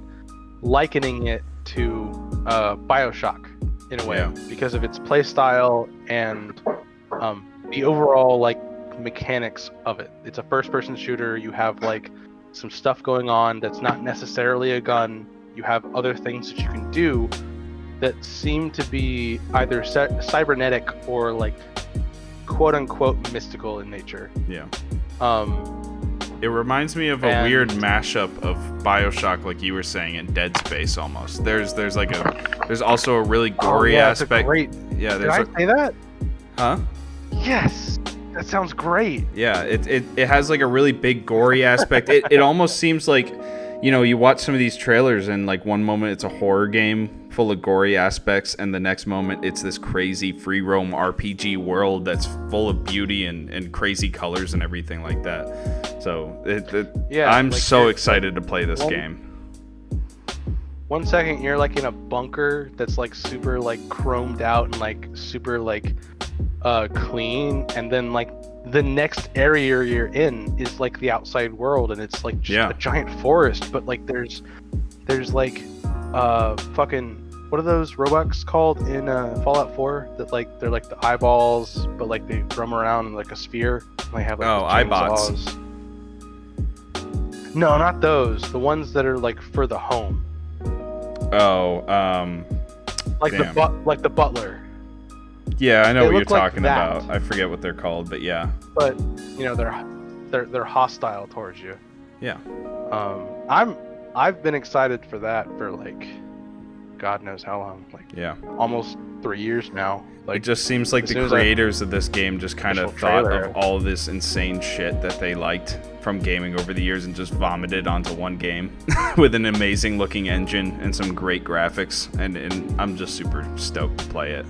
likening it to BioShock in a way, Yeah. because of its play style and the overall like mechanics of it. It's a first-person shooter. You have like some stuff going on that's not necessarily a gun. You have other things that you can do that seem to be either cybernetic or like quote-unquote mystical in nature. Yeah. It reminds me of a And- weird mashup of BioShock, like you were saying, and Dead Space almost. There's also a really gory that's aspect. Yeah, Did there's I say that? huh? Yes. That sounds great. Yeah, it has like a really big gory aspect. It almost seems like, you watch some of these trailers and like one moment it's a horror game full of gory aspects, and the next moment it's this crazy free roam RPG world that's full of beauty and crazy colors and everything like that. So I'm like so you're- excited to play this game. 1 second you're like in a bunker that's like super like chromed out and like super like clean, and then like the next area you're in is like the outside world, and it's like just a giant forest, but like there's like fucking, what are those robots called in Fallout 4 that like they're like the eyeballs, but like they drum around in like a sphere and they have like the iBots. chainsaws. No, not those, the ones that are like for the home, like damn. the butler. Yeah, I know They what you're look like talking that. about. I forget what they're called, but yeah. But they're hostile towards you. Yeah. I've been excited for that for like God knows how long, like Yeah. almost 3 years now. Like It just seems like as the soon as I- creators of this game just kind of Initial thought trailer. of all this insane shit that they liked from gaming over the years and just vomited onto one game with an amazing looking engine and some great graphics, and I'm just super stoked to play it.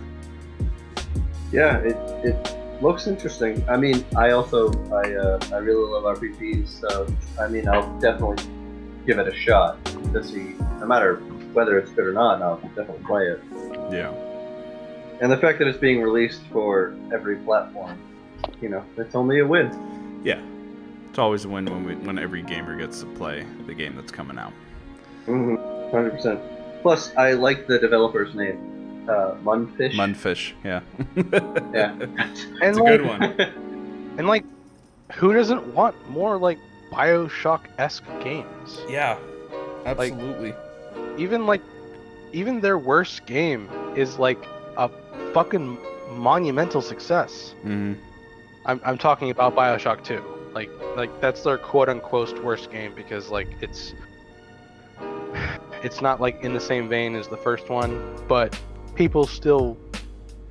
Yeah, it looks interesting. I mean, I really love RPGs, so I mean, I'll definitely give it a shot to see. No matter whether it's good or not, I'll definitely play it. Yeah. And the fact that it's being released for every platform, it's only a win. Yeah. It's always a win when every gamer gets to play the game that's coming out. 100%. Plus, I like the developer's name. Munfish. Munfish, yeah. Yeah. It's a like, good one. And like, who doesn't want more like BioShock-esque games? Yeah. Absolutely. Even their worst game is like a fucking monumental success. Mm-hmm. I'm talking about BioShock 2. Like that's their quote unquote worst game, because like it's not like in the same vein as the first one, but people still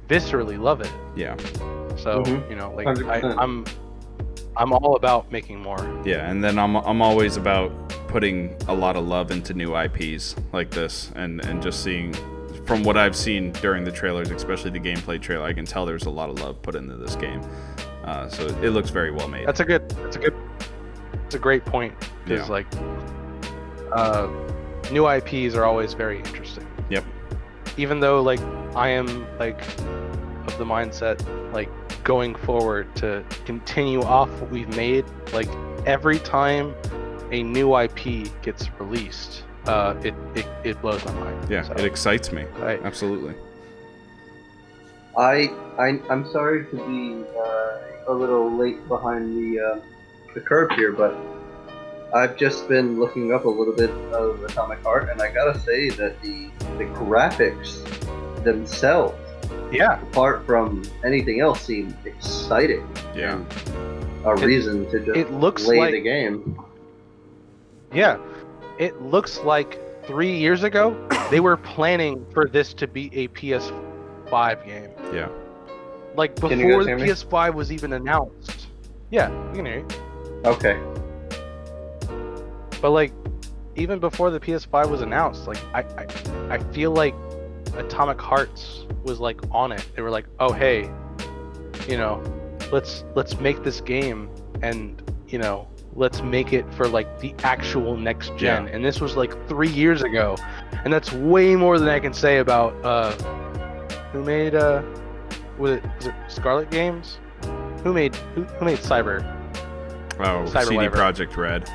viscerally love it. Yeah. So Mhm. like 100%. I'm all about making more. Yeah, and then I'm always about putting a lot of love into new IPs like this, and just seeing, from what I've seen during the trailers, especially the gameplay trailer, I can tell there's a lot of love put into this game. So it looks very well made. It's a great point, because Yeah. like new IPs are always very interesting. Yep. Even though like I am like of the mindset like going forward to continue off what we've made, like every time a new IP gets released, it blows my mind. Yeah, So, it excites me. I- Absolutely. I'm sorry to be a little late behind the curve here, but I've just been looking up a little bit of Atomic Heart, and I gotta say that the graphics themselves, yeah, apart from anything else, seem exciting. Yeah. And a reason to just it looks play like the game. Yeah, it looks like 3 years ago they were planning for this to be a PS5 game. Yeah. Like Can you before guys the hear me? PS5 was even announced. Yeah, we can hear you. Okay. But like, even before the PS5 was announced, like I feel like Atomic Hearts was like on it. They were like, oh hey, let's make this game, and let's make it for like the actual next gen. Yeah. And this was like 3 years ago, and that's way more than I can say about who made was it Scarlet Games? Who made Cyber? Oh, Cyber CD whatever. Projekt Red.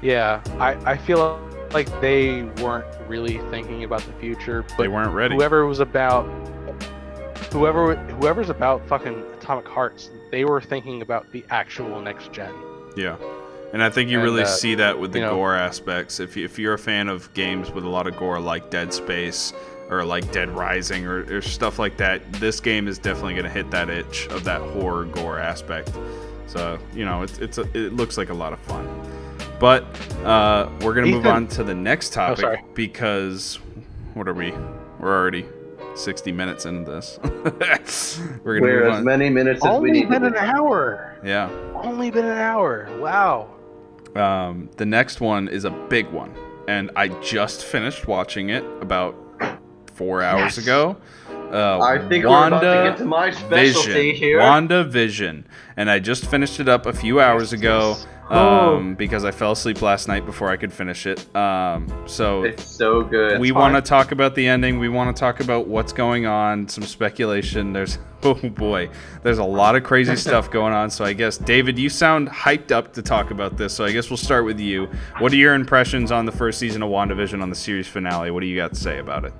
Yeah, I feel like they weren't really thinking about the future, but They weren't ready. whoever's about fucking Atomic Hearts, they were thinking about the actual next gen. Yeah. And I think you And, really see that with the you know- gore aspects. If you're a fan of games with a lot of gore like Dead Space or like Dead Rising or stuff like that, this game is definitely going to hit that itch of that horror gore aspect. So, you know, it looks like a lot of fun. But we're going to move on to the next topic sorry. because what are we? We're already 60 minutes into this. We're going to We're move as on. many minutes as we Only need. been to an be. hour. Yeah. Only been an hour. Wow. The next one is a big one, and I just finished watching it about 4 hours ago. I think we're about to get to my specialty here. WandaVision, and I just finished it up a few hours ago because I fell asleep last night before I could finish it. So It's so good. we want to talk about the ending. We want to talk about what's going on, some speculation. There's there's a lot of crazy stuff going on. So I guess, David, you sound hyped up to talk about this. So I guess we'll start with you. What are your impressions on the first season of WandaVision, on the series finale? What do you got to say about it?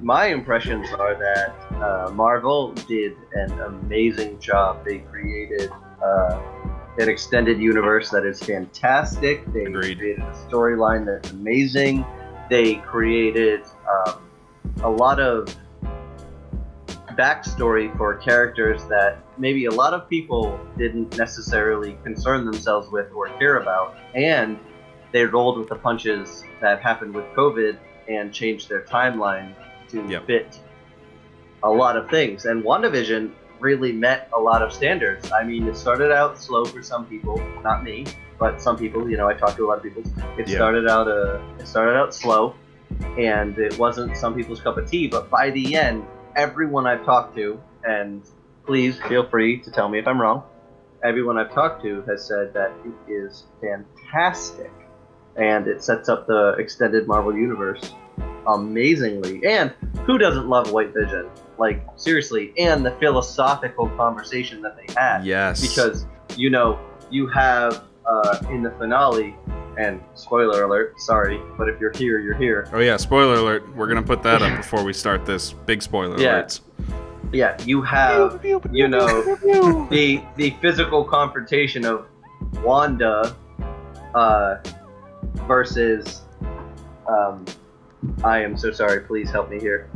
My impressions are that Marvel did an amazing job. They created an extended universe that is fantastic. They Agreed. created a storyline that's amazing. They created a lot of backstory for characters that maybe a lot of people didn't necessarily concern themselves with or care about. And they rolled with the punches that happened with COVID and changed their timeline to fit a lot of things. And WandaVision really met a lot of standards. I mean, it started out slow for some people, not me, but some people. You know, I talked to a lot of people. It started out slow, and it wasn't some people's cup of tea. But by the end, everyone I've talked to, and please feel free to tell me if I'm wrong, everyone I've talked to has said that it is fantastic, and it sets up the extended Marvel universe amazingly. And who doesn't love White Vision? Like, seriously, and the philosophical conversation that they had. Yes. Because, you know, you have in the finale, and spoiler alert, sorry, but if you're here, you're here. Oh yeah, spoiler alert. We're going to put that up before we start this. Big spoiler alerts. Yeah, you have, you know, the physical confrontation of Wanda versus I am so sorry, please help me here.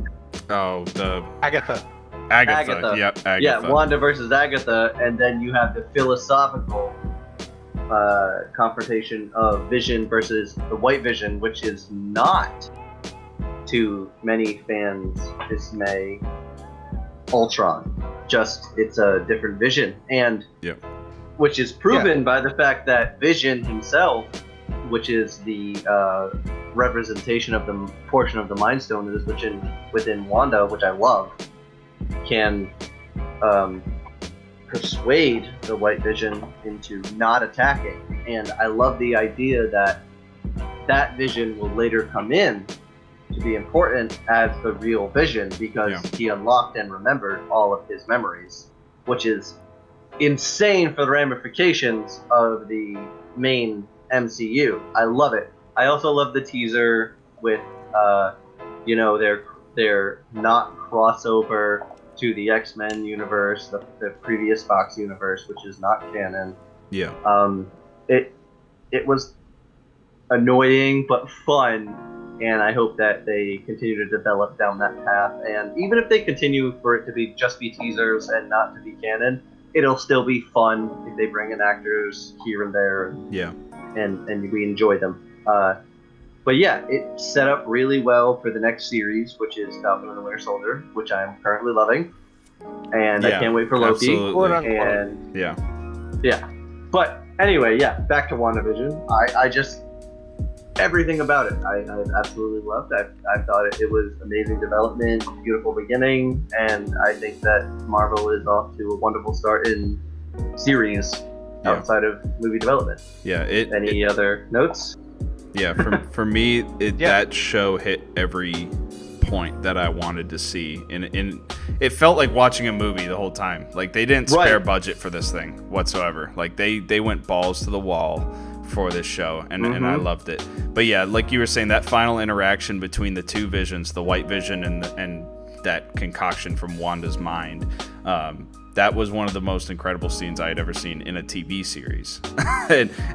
Oh, the Agatha. Agatha. Yep, Agatha. Yeah, Wanda versus Agatha, and then you have the philosophical confrontation of Vision versus the White Vision, which is not, to many fans' dismay, Ultron. Just, it's a different Vision, and which is proven by the fact that Vision himself, which is the representation of the portion of the Mind Stone that is within Wanda, which I love, can persuade the White Vision into not attacking. And I love the idea that that Vision will later come in to be important as the real Vision, because he unlocked and remembered all of his memories, which is insane for the ramifications of the main MCU. I love it. I also love the teaser with, you know, their not crossover to the X-Men universe, the previous Fox universe, which is not canon. Yeah. It was annoying but fun, and I hope that they continue to develop down that path. And even if they continue for it to just be teasers and not to be canon, it'll still be fun if they bring in actors here and there. And we enjoy them. But yeah, it set up really well for the next series, which is Falcon and the Winter Soldier, which I'm currently loving, and I can't wait for Loki. Absolutely. And yeah. But anyway, back to WandaVision. I just, everything about it, I absolutely loved. I thought it was amazing development, beautiful beginning, and I think that Marvel is off to a wonderful start in series outside of movie development. Yeah. Any other notes? Yeah. For me, that show hit every point that I wanted to see, and it felt like watching a movie the whole time. Like they didn't spare budget for this thing whatsoever. Like they went balls to the wall for this show, and I loved it. But yeah, like you were saying, that final interaction between the two visions, the White Vision and that concoction from Wanda's mind, that was one of the most incredible scenes I had ever seen in a TV series.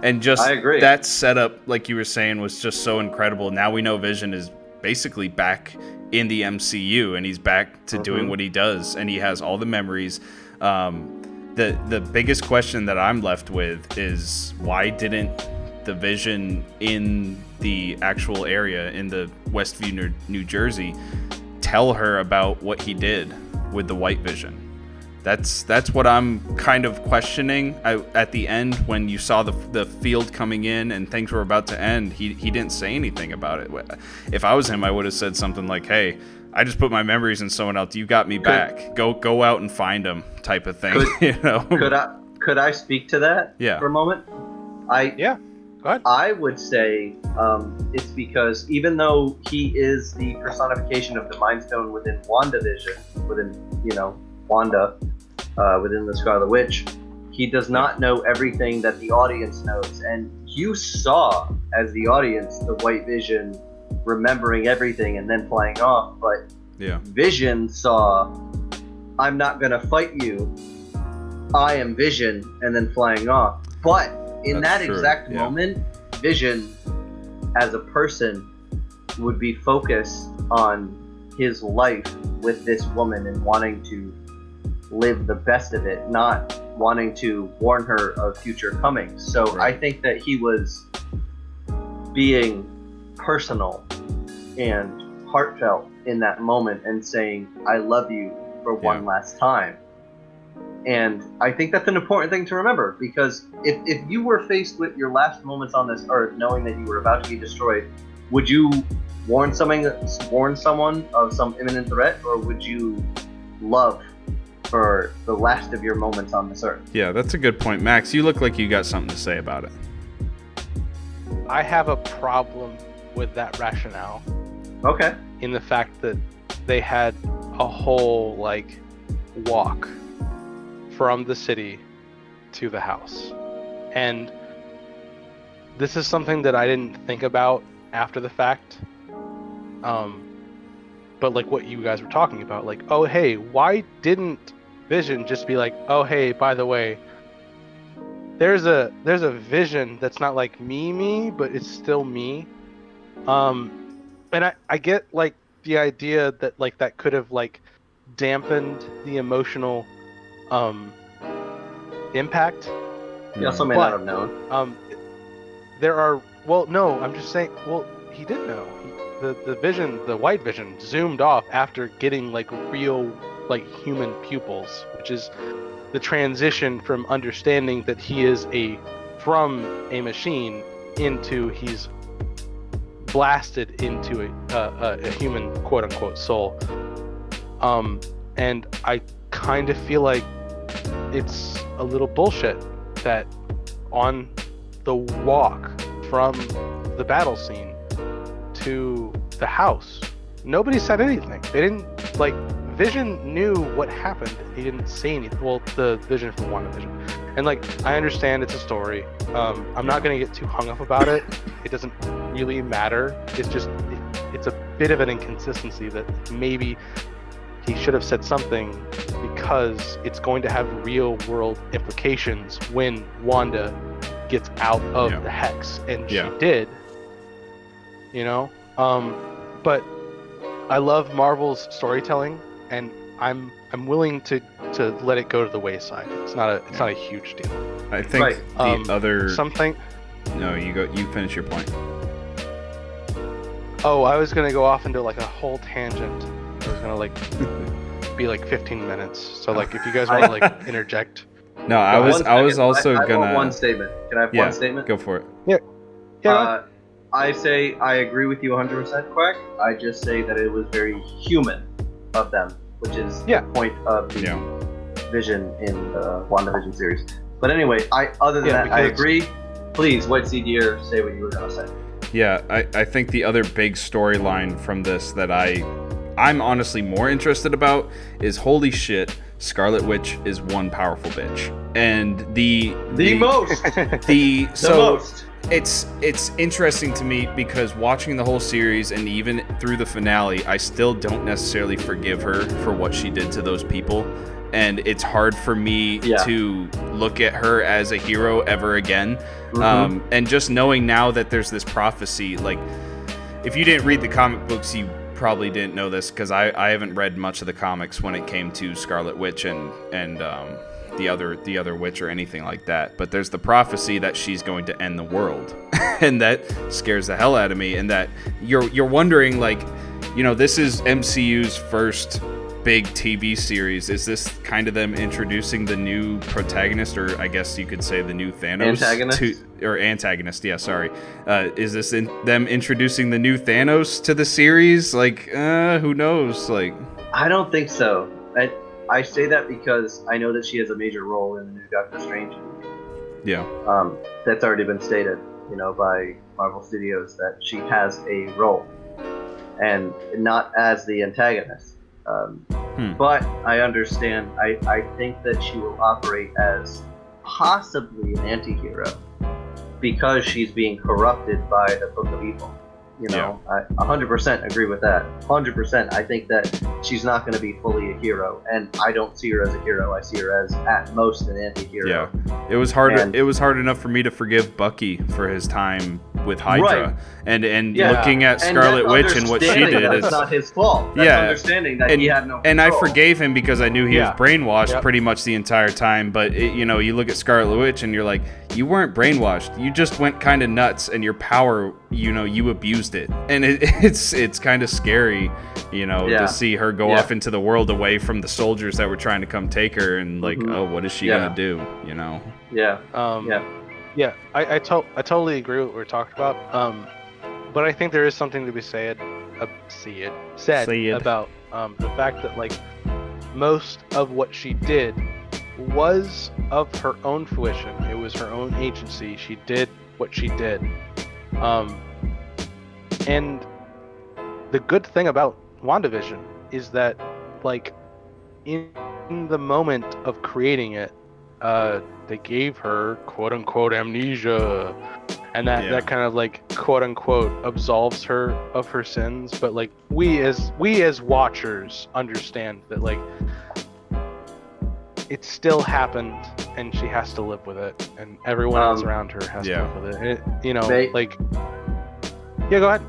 and just I agree. That setup, like you were saying, was just so incredible. Now we know Vision is basically back in the MCU, and he's back to doing what he does, and he has all the memories. The biggest question that I'm left with is, why didn't the Vision in the actual area in the Westview, New Jersey, tell her about what he did with the White Vision? That's what I'm kind of questioning. At the end, when you saw the field coming in and things were about to end, he didn't say anything about it. If I was him, I would have said something like, "Hey, I just put my memories in someone else. You got me back. Go out and find them," type of thing. Could I speak to that for a moment? Go ahead. I would say it's because even though he is the personification of the Mind Stone within WandaVision, within Wanda, within the Scarlet Witch, he does not know everything that the audience knows. And you saw, as the audience, the White Vision remembering everything and then flying off. But Vision saw, "I'm not going to fight you. I am Vision," and then flying off. But in that exact moment, Vision, as a person, would be focused on his life with this woman and wanting to live the best of it, not wanting to warn her of future comings. So I think that he was being personal and heartfelt in that moment and saying, "I love you," for one last time. And I think that's an important thing to remember, because if you were faced with your last moments on this earth, knowing that you were about to be destroyed, would you warn someone of some imminent threat, or would you love for the last of your moments on this earth? Yeah, that's a good point. Max, you look like you got something to say about it. I have a problem with that rationale. Okay. In the fact that they had a whole walk from the city to the house. And this is something that I didn't think about after the fact. But what you guys were talking about, oh hey, why didn't Vision just be like, "Oh hey, by the way, there's a Vision that's not like me, but it's still me." And I get the idea that that could have dampened the emotional impact. He also may not have known. I'm just saying, he did know. The Vision, the White Vision, zoomed off after getting real human pupils, which is the transition from understanding that he is from a machine into he's blasted into a human quote unquote soul. And I kind of feel like it's a little bullshit that on the walk from the battle scene to the house, nobody said anything. They didn't Vision knew what happened. He didn't say anything. Well, the Vision from WandaVision. And I understand it's a story. I'm not gonna get too hung up about it. It doesn't really matter. It's just it's a bit of an inconsistency that maybe he should have said something, because it's going to have real world implications when Wanda gets out of the hex, and she did. But I love Marvel's storytelling, and I'm willing to let it go to the wayside. It's not a huge deal. I think the other something. No, you finish your point. Oh, I was gonna go off into a whole tangent. I was gonna be 15 minutes. So if you guys want to interject. No, I was also I gonna. want one statement. Can I have one statement? Go for it. Yeah. I say I agree with you 100%, Quack. I just say that it was very human of them, which is the point of the Vision in the WandaVision series. But anyway, other than that, I because- agree. Please, WhiteSeaDeer, say what you were gonna say. Yeah, I think the other big storyline from this that I'm honestly more interested about is, holy shit, Scarlet Witch is one powerful bitch. And the most. the so most. it's interesting to me because watching the whole series and even through the finale, I still don't necessarily forgive her for what she did to those people. And it's hard for me to look at her as a hero ever again. And just knowing now that there's this prophecy, like, if you didn't read the comic books, you probably didn't know this, because I haven't read much of the comics when it came to Scarlet Witch and the other witch or anything like that. But there's the prophecy that she's going to end the world, and that scares the hell out of me. And that you're wondering, like, you know, this is MCU's first big TV series. Is this kind of them introducing the new protagonist, or I guess you could say the new Thanos? Antagonist, yeah, sorry. Is this them introducing the new Thanos to the series? Like, who knows? Like, I don't think so. I say that because I know that she has a major role in the new Doctor Strange movie. Yeah. That's already been stated, you know, by Marvel Studios, that she has a role, and not as the antagonist. But I understand. I think that she will operate as possibly an anti-hero because she's being corrupted by the Book of Evil. You know, I 100% agree with that. 100%. I think that she's not going to be fully a hero, and I don't see her as a hero. I see her as, at most, an anti-hero. Yeah, it was hard. It was hard enough for me to forgive Bucky for his time with Hydra, and looking at Scarlet Witch and what she did. That's not his fault. That's understanding that he had no control. And I forgave him because I knew he was brainwashed pretty much the entire time. But you know, you look at Scarlet Witch and you're like, you weren't brainwashed. You just went kind of nuts, and your power, you know, you abused it. And it's kind of scary, you know, to see her go off into the world away from the soldiers that were trying to come take her, and like, oh, what is she gonna do? You know? Yeah, I totally agree with what we're talking about. But I think there is something to be said about the fact that, like, most of what she did was of her own fruition. It was her own agency. She did what she did. And the good thing about WandaVision is that, like, in the moment of creating it, they gave her quote unquote amnesia, and that kind of, like, quote unquote absolves her of her sins. But, like, we as watchers understand that, like, it still happened, and she has to live with it, and everyone else around her has to live with it. And it, you know, go ahead.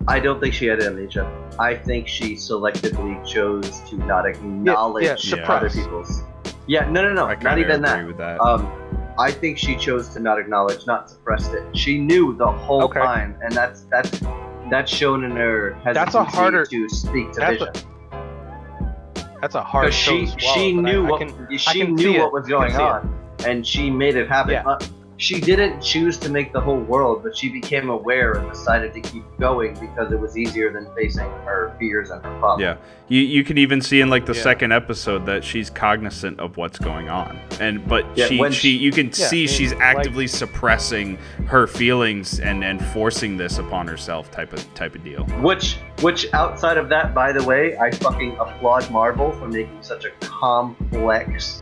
I don't think she had amnesia. I think she selectively chose to not acknowledge other people's. Yeah, no. Not even that. With that. I think she chose to not acknowledge, not suppress it. She knew the whole time, and that's shown in her hesitancy to speak to Vision. That's a hard. Because she knew what was going on, and she made it happen. Yeah. She didn't choose to make the whole world, but she became aware and decided to keep going because it was easier than facing her fears and her problems. Yeah, you can even see in, like, the second episode that she's cognizant of what's going on, but you can see she's actively suppressing her feelings and forcing this upon herself, type of deal. Which outside of that, by the way, I fucking applaud Marvel for making such a complex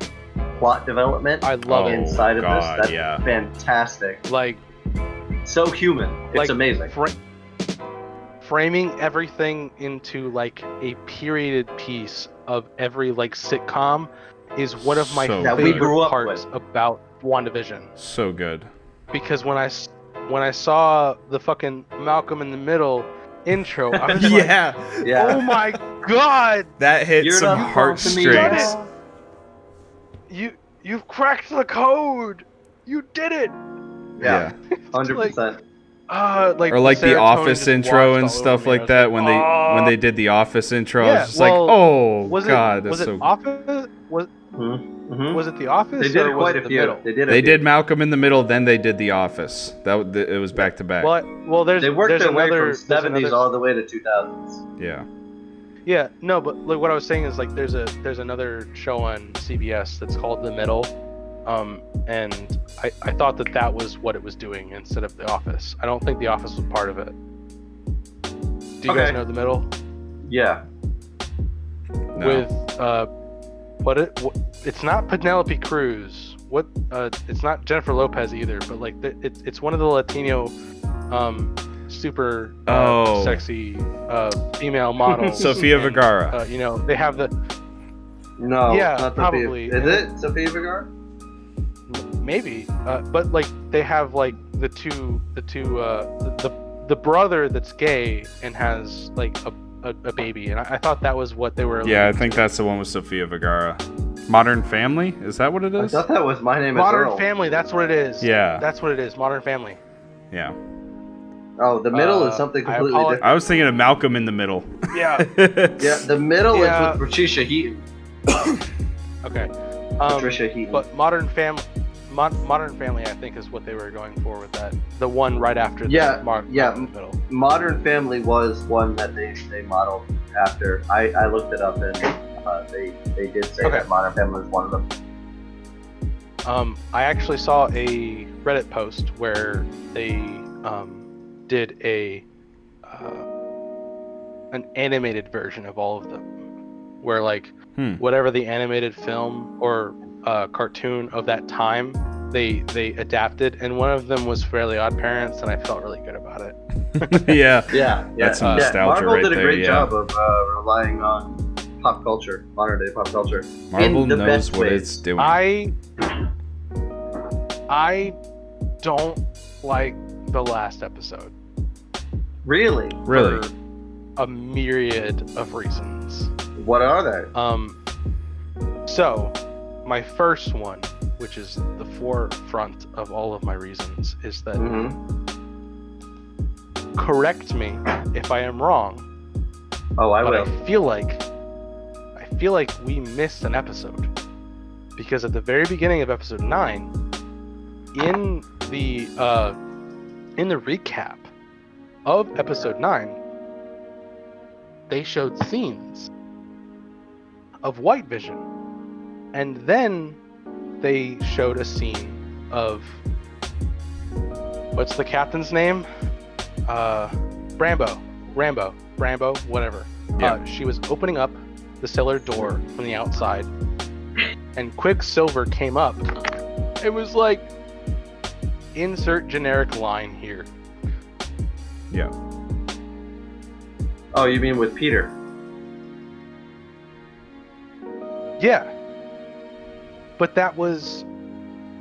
plot development inside of this. That's fantastic. Like, so human. It's amazing. Framing everything into, like, a period piece of every, like, sitcom is one of my favorite parts about WandaVision. So good. Because when I saw the fucking Malcolm in the Middle intro, I was like, oh my god, that hit some heartstrings. You've cracked the code. You did it. Yeah, 100%. Or like the Office intro and stuff like that. When they did the Office intro, I was just like, oh god, that's so. Office? Was it the Office? They did quite a few. They did Malcolm in the Middle, then they did the Office. It was back to back. Well, they worked their way from 70s all the way to 2000s. Yeah. Yeah, no, but like what I was saying is, like, there's another show on CBS that's called The Middle, And I thought that was what it was doing instead of The Office. I don't think The Office was part of it. Do you guys know The Middle? Yeah. No. With it's not Penelope Cruz. It's not Jennifer Lopez either. But like it's one of the Latino, super sexy female models. Sofia Vergara. They have the. No. Yeah, not probably. Is it Sofia Vergara? Maybe, but like they have like the brother that's gay and has like a baby, and I thought that was what they were. Yeah, I think that's the one with Sofia Vergara. Modern Family? Is that what it is? I thought that was My Name is Modern Earl. Family. That's what it is. Yeah, that's what it is. Modern Family. Yeah. Oh, The Middle is something completely different. I was thinking of Malcolm in the Middle. Yeah. Yeah, The Middle is with Patricia Heaton. Okay. Patricia Heaton. But Modern Family, I think, is what they were going for with that. The one right after. Middle. Modern Family was one that they modeled after. I looked it up and they did say that Modern Family was one of them. I actually saw a Reddit post where they did an animated version of all of them, where like whatever the animated film or cartoon of that time they adapted, and one of them was Fairly Odd Parents, and I felt really good about it. Yeah. That's some nostalgia Marvel right did a great there, job of relying on pop culture, modern day pop culture. Marvel in the knows best what ways. it's doing. I don't like the last episode. Really? For a myriad of reasons. What are they? So my first one, which is the forefront of all of my reasons, is that correct me if I am wrong. Oh, I will. I feel like we missed an episode, because at the very beginning of episode 9, in the recap of episode 9, they showed scenes of WhiteVision, and then they showed a scene of, what's the captain's name? Rambo, whatever. Yeah. She was opening up the cellar door from the outside, and Quicksilver came up. It was like, insert generic line here. Yeah. Oh, you mean with Peter? Yeah. But that was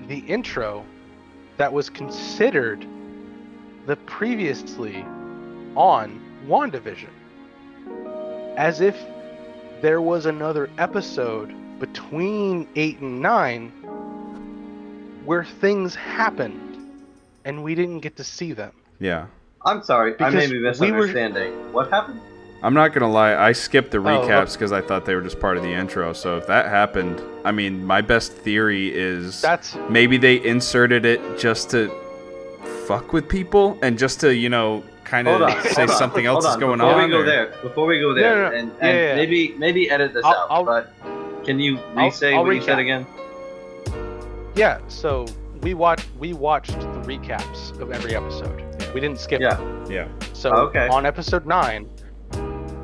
the intro that was considered the previously on WandaVision. As if there was another episode between 8 and 9 where things happened and we didn't get to see them. Yeah. I'm sorry, Because I may be misunderstanding. What happened? I'm not gonna lie, I skipped the recaps because I thought they were just part of the intro. So if that happened, I mean, my best theory is maybe they inserted it just to fuck with people and just to, kind of say something else is going on. Before we go there, and maybe edit this out. But can you re-say what you said again? Yeah. So we watched the recaps of every episode. We didn't skip them. Yeah. So on episode 9,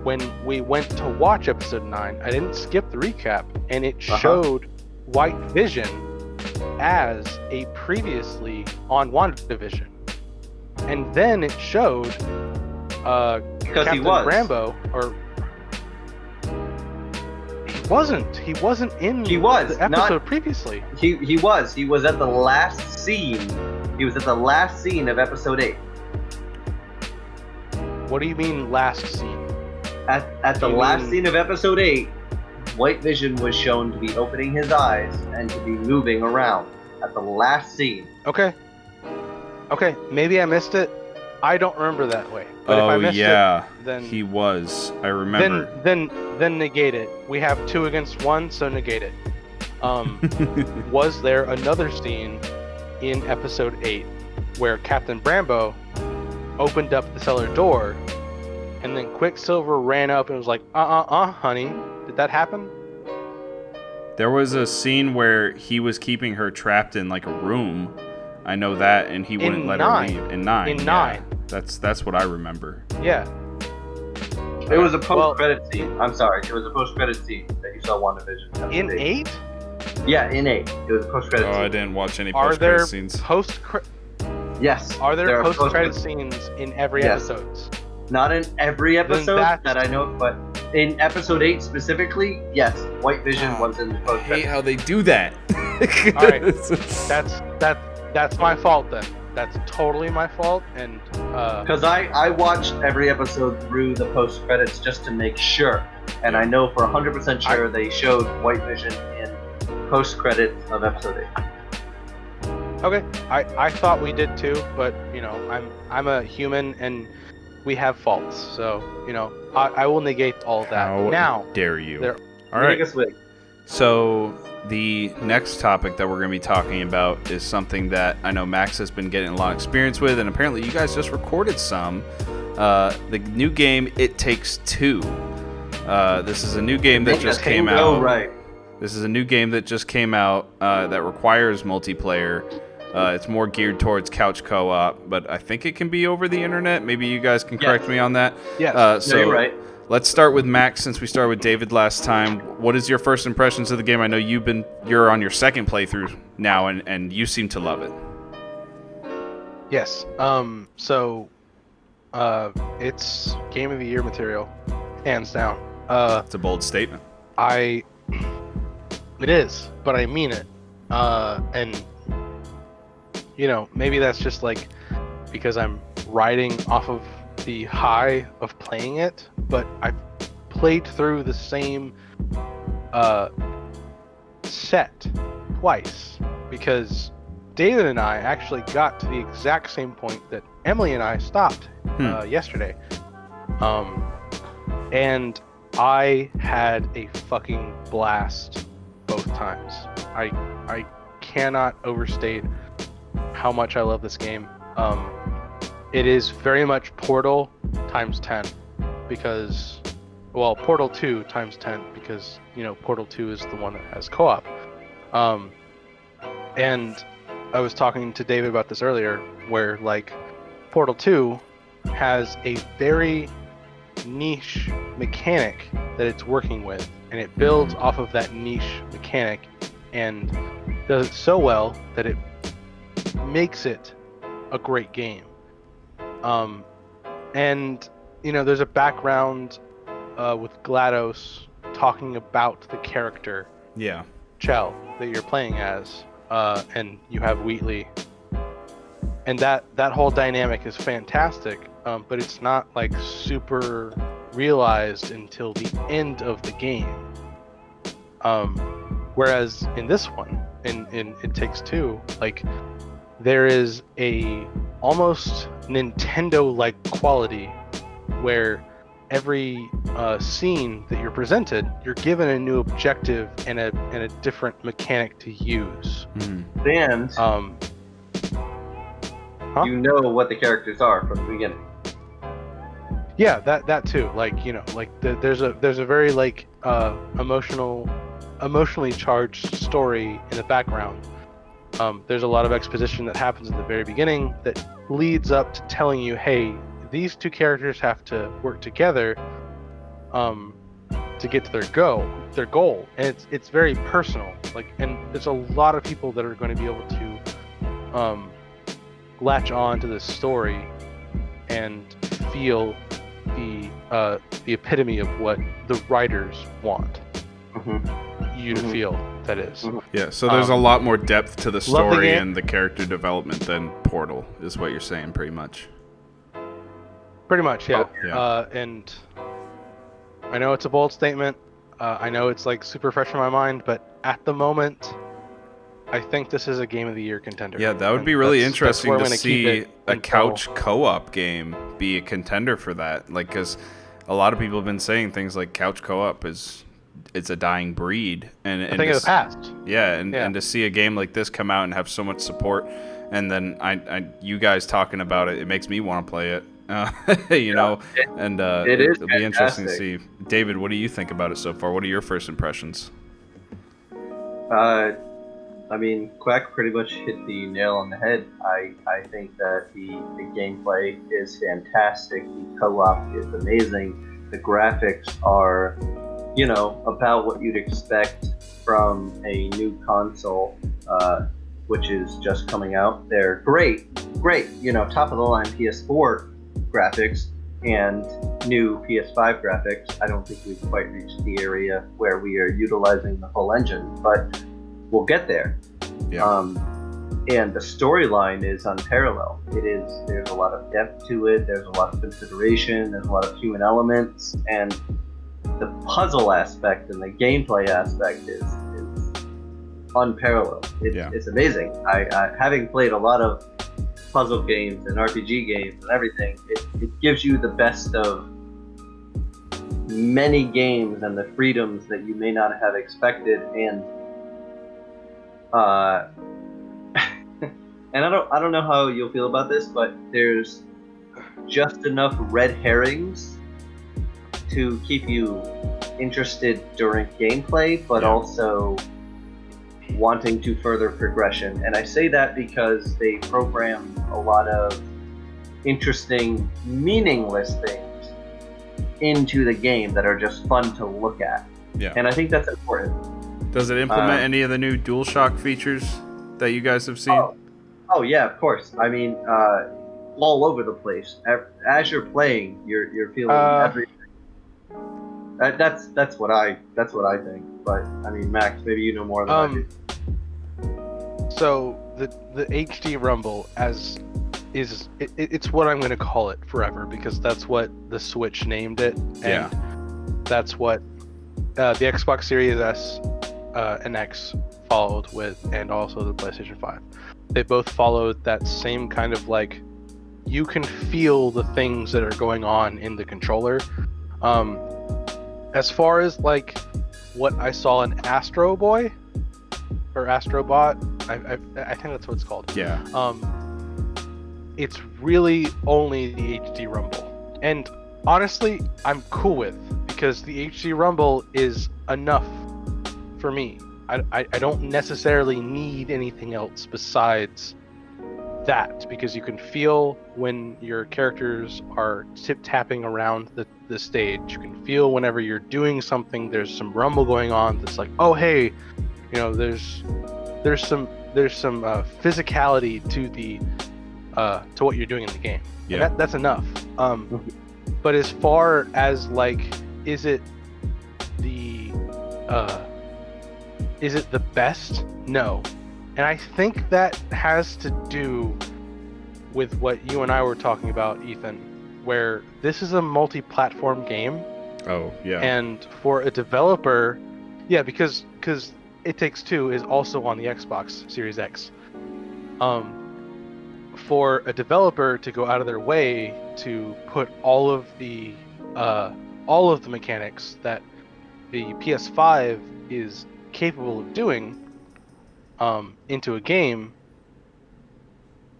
when we went to watch episode 9, I didn't skip the recap, and it showed WhiteVision as a previously on WandaVision. And then it showed Captain Rambo, or he wasn't in the episode previously. He was at the last scene. He was at the last scene of episode 8. What do you mean last scene? At the last scene of episode 8, WhiteVision was shown to be opening his eyes and to be moving around at the last scene. Okay, maybe I missed it. I don't remember that way. But if I missed it, then he was. I remember. Then negate it. We have 2 against 1, so negate it. Was there another scene in episode 8 where Captain Rambo opened up the cellar door, and then Quicksilver ran up and was like, honey, did that happen? There was a scene where he was keeping her trapped in like a room. I know that, and he wouldn't let her leave. In 9. In 9. That's what I remember. Yeah. It was a post-credit scene. I'm sorry. It was a post-credit scene that you saw WandaVision. In 8? Yeah, in 8. It was a post-credit scene. Oh, I didn't watch any Are post-credit there scenes. Yes. Are there are post-credit scenes in every episode? Not in every episode that I know of, but in episode 8 specifically, yes, White Vision was in the I post-credit. hate how they do that. All right. That's my fault then. That's totally my fault, and Because I watched every episode through the post-credits just to make sure, and I know for 100% sure they showed White Vision in post-credits of episode 8. okay, I thought we did too, but you know, I'm a human and we have faults, so you know, I will negate all of that. How now, dare you? All Make right. a swig. So the next topic that we're going to be talking about is something that I know Max has been getting a lot of experience with, and apparently you guys just recorded some. The new game, It Takes Two. This is a new game that just came out. Oh, right. This is a new game that just came out that requires multiplayer. It's more geared towards couch co-op, but I think it can be over the internet. Maybe you guys can correct me on that. yes. So you're right. let's start with Max, since we started with David last time. What is your first impressions of the game? I know you're on your second playthrough now, and you seem to love it. Yes. So, it's Game of the Year material, hands down. It's a bold statement. It is, but I mean it. And you know, maybe that's just like because I'm riding off of the high of playing it, but I've played through the same set twice because David and I actually got to the exact same point that Emily and I stopped yesterday. And I had a fucking blast both times. I cannot overstate how much I love this game. It is very much Portal times 10 because, well, Portal 2 times 10 because, you know, Portal 2 is the one that has co-op. And I was talking to David about this earlier where, like, Portal 2 has a very niche mechanic that it's working with, and it builds off of that niche mechanic and does it so well that it makes it a great game. And you know, there's a background with GLaDOS talking about the character Chell that you're playing as, and you have Wheatley, and that whole dynamic is fantastic, but it's not like super realized until the end of the game. Whereas in this one, in It Takes Two, like, there is a almost Nintendo-like quality where every scene that you're presented, you're given a new objective and a different mechanic to use. And you know what the characters are from the beginning. Yeah, that too. Like, you know, like there's a very like emotionally charged story in the background. There's a lot of exposition that happens in the very beginning that leads up to telling you, hey, these two characters have to work together to get to their goal, and it's very personal. Like, and there's a lot of people that are going to be able to latch on to this story and feel the epitome of what the writers want you to feel. That is. Yeah, so there's a lot more depth to the story game. and the character development than Portal, is what you're saying, pretty much. Pretty much, yeah. Yeah. And I know it's a bold statement. I know it's like super fresh in my mind, but at the moment, I think this is a Game of the Year contender. Yeah, that would be really interesting where I'm to gonna keep see it a until- couch co-op game be a contender for that. Like, because a lot of people have been saying things like couch co-op it's a dying breed. And I think of the past. Yeah, and to see a game like this come out and have so much support, and then you guys talking about it, it makes me want to play it. You know, and it'll be interesting to see. David, what do you think about it so far? What are your first impressions? I mean, Quack pretty much hit the nail on the head. I think that the gameplay is fantastic. The co-op is amazing. The graphics are, about what you'd expect from a new console, which is just coming out. They're great, top of the line PS4 graphics and new PS5 graphics. I don't think we've quite reached the area where we are utilizing the full engine, but we'll get there. Yeah. And the storyline is unparalleled. There's a lot of depth to it. There's a lot of consideration. There's a lot of human elements, and the puzzle aspect and the gameplay aspect is unparalleled. It's amazing. I having played a lot of puzzle games and RPG games and everything, it gives you the best of many games and the freedoms that you may not have expected, and and I don't know how you'll feel about this, but there's just enough red herrings to keep you interested during gameplay, but also wanting to further progression. And I say that because they program a lot of interesting, meaningless things into the game that are just fun to look at. Yeah. And I think that's important. Does it implement any of the new DualShock features that you guys have seen? Oh yeah, of course. I mean, all over the place. As you're playing, you're feeling everything. That's what I think. But I mean, Max, maybe you know more than I do. So the HD Rumble it's what I'm going to call it forever, because that's what the Switch named it, and that's what the Xbox Series S and X followed with, and also the PlayStation 5. They both followed that same kind of like, you can feel the things that are going on in the controller. As far as like what I saw in Astro Boy or Astrobot, I think that's what it's called. Yeah. It's really only the HD Rumble, and honestly, I'm cool with, because the HD Rumble is enough for me. I don't necessarily need anything else besides that, because you can feel when your characters are tip-tapping around the stage. You can feel whenever you're doing something, there's some rumble going on that's like, oh hey, there's some physicality to the to what you're doing in the game. Yeah. That's enough. But as far as like, is it the best? No. And I think that has to do with what you and I were talking about, Ethan, where this is a multi-platform game. Oh, yeah. And for a developer, because It Takes Two is also on the Xbox Series X. For a developer to go out of their way to put all of the mechanics that the PS5 is capable of doing into a game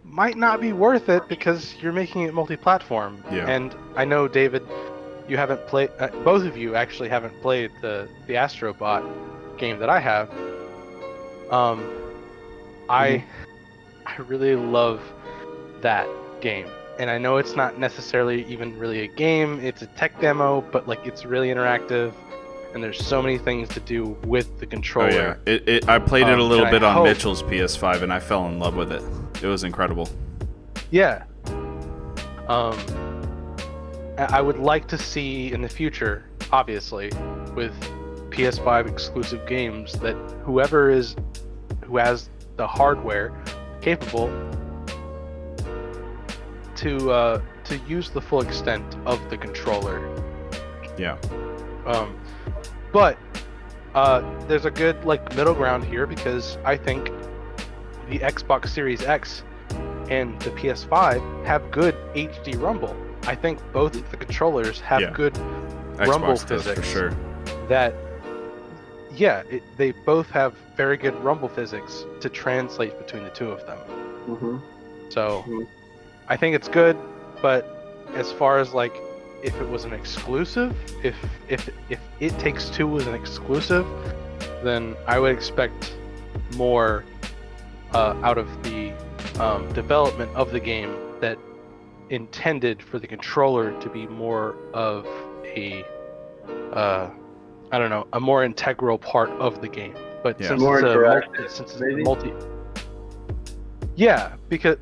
might not be worth it, because you're making it multi-platform. Yeah. And I know, David, you haven't played. Both of you actually haven't played the Astrobot game that I have. I really love that game, and I know it's not necessarily even really a game. It's a tech demo, but like, it's really interactive, and there's so many things to do with the controller. Oh yeah, I played it a little bit on Mitchell's PS5, and I fell in love with it. It was incredible. Yeah. I would like to see in the future, obviously, with PS5 exclusive games, that who has the hardware capable to use the full extent of the controller. Yeah. But there's a good middle ground here, because I think the Xbox Series X and the PS5 have good HD rumble. I think both of the controllers have good Xbox rumble does, physics. for sure. They both have very good rumble physics to translate between the two of them. Mm-hmm. So I think it's good, but as far as if it was an exclusive, if It Takes Two was an exclusive, then I would expect more out of the development of the game that intended for the controller to be more of a a more integral part of the game. But Yeah. since More it's interactive, since it's maybe?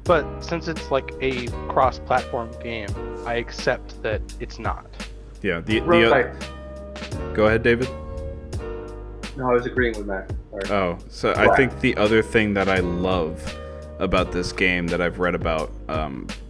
but since it's like a cross-platform game, I accept that it's not. Yeah. Right. Go ahead, David. No, I was agreeing with Matt. Sorry. Oh, so I think the other thing that I love about this game that I've read about,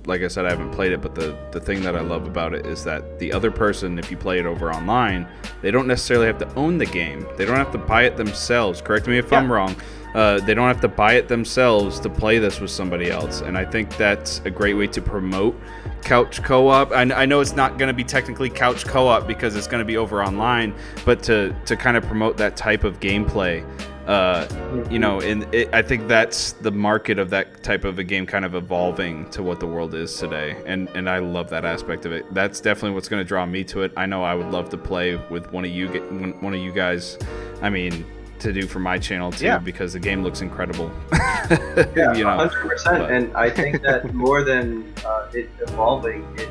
like I said, I haven't played it, but the thing that I love about it is that the other person, if you play it over online, they don't necessarily have to own the game. They don't have to buy it themselves. Correct me if I'm wrong. They don't have to buy it themselves to play this with somebody else. And I think that's a great way to promote couch co-op. I know it's not going to be technically couch co-op because it's going to be over online, but to kind of promote that type of gameplay, I think that's the market of that type of a game kind of evolving to what the world is today. And I love that aspect of it. That's definitely what's going to draw me to it. I know I would love to play with one of you guys. I mean, to do for my channel too, because the game looks incredible. Yeah, 100%. And I think that more than it evolving, it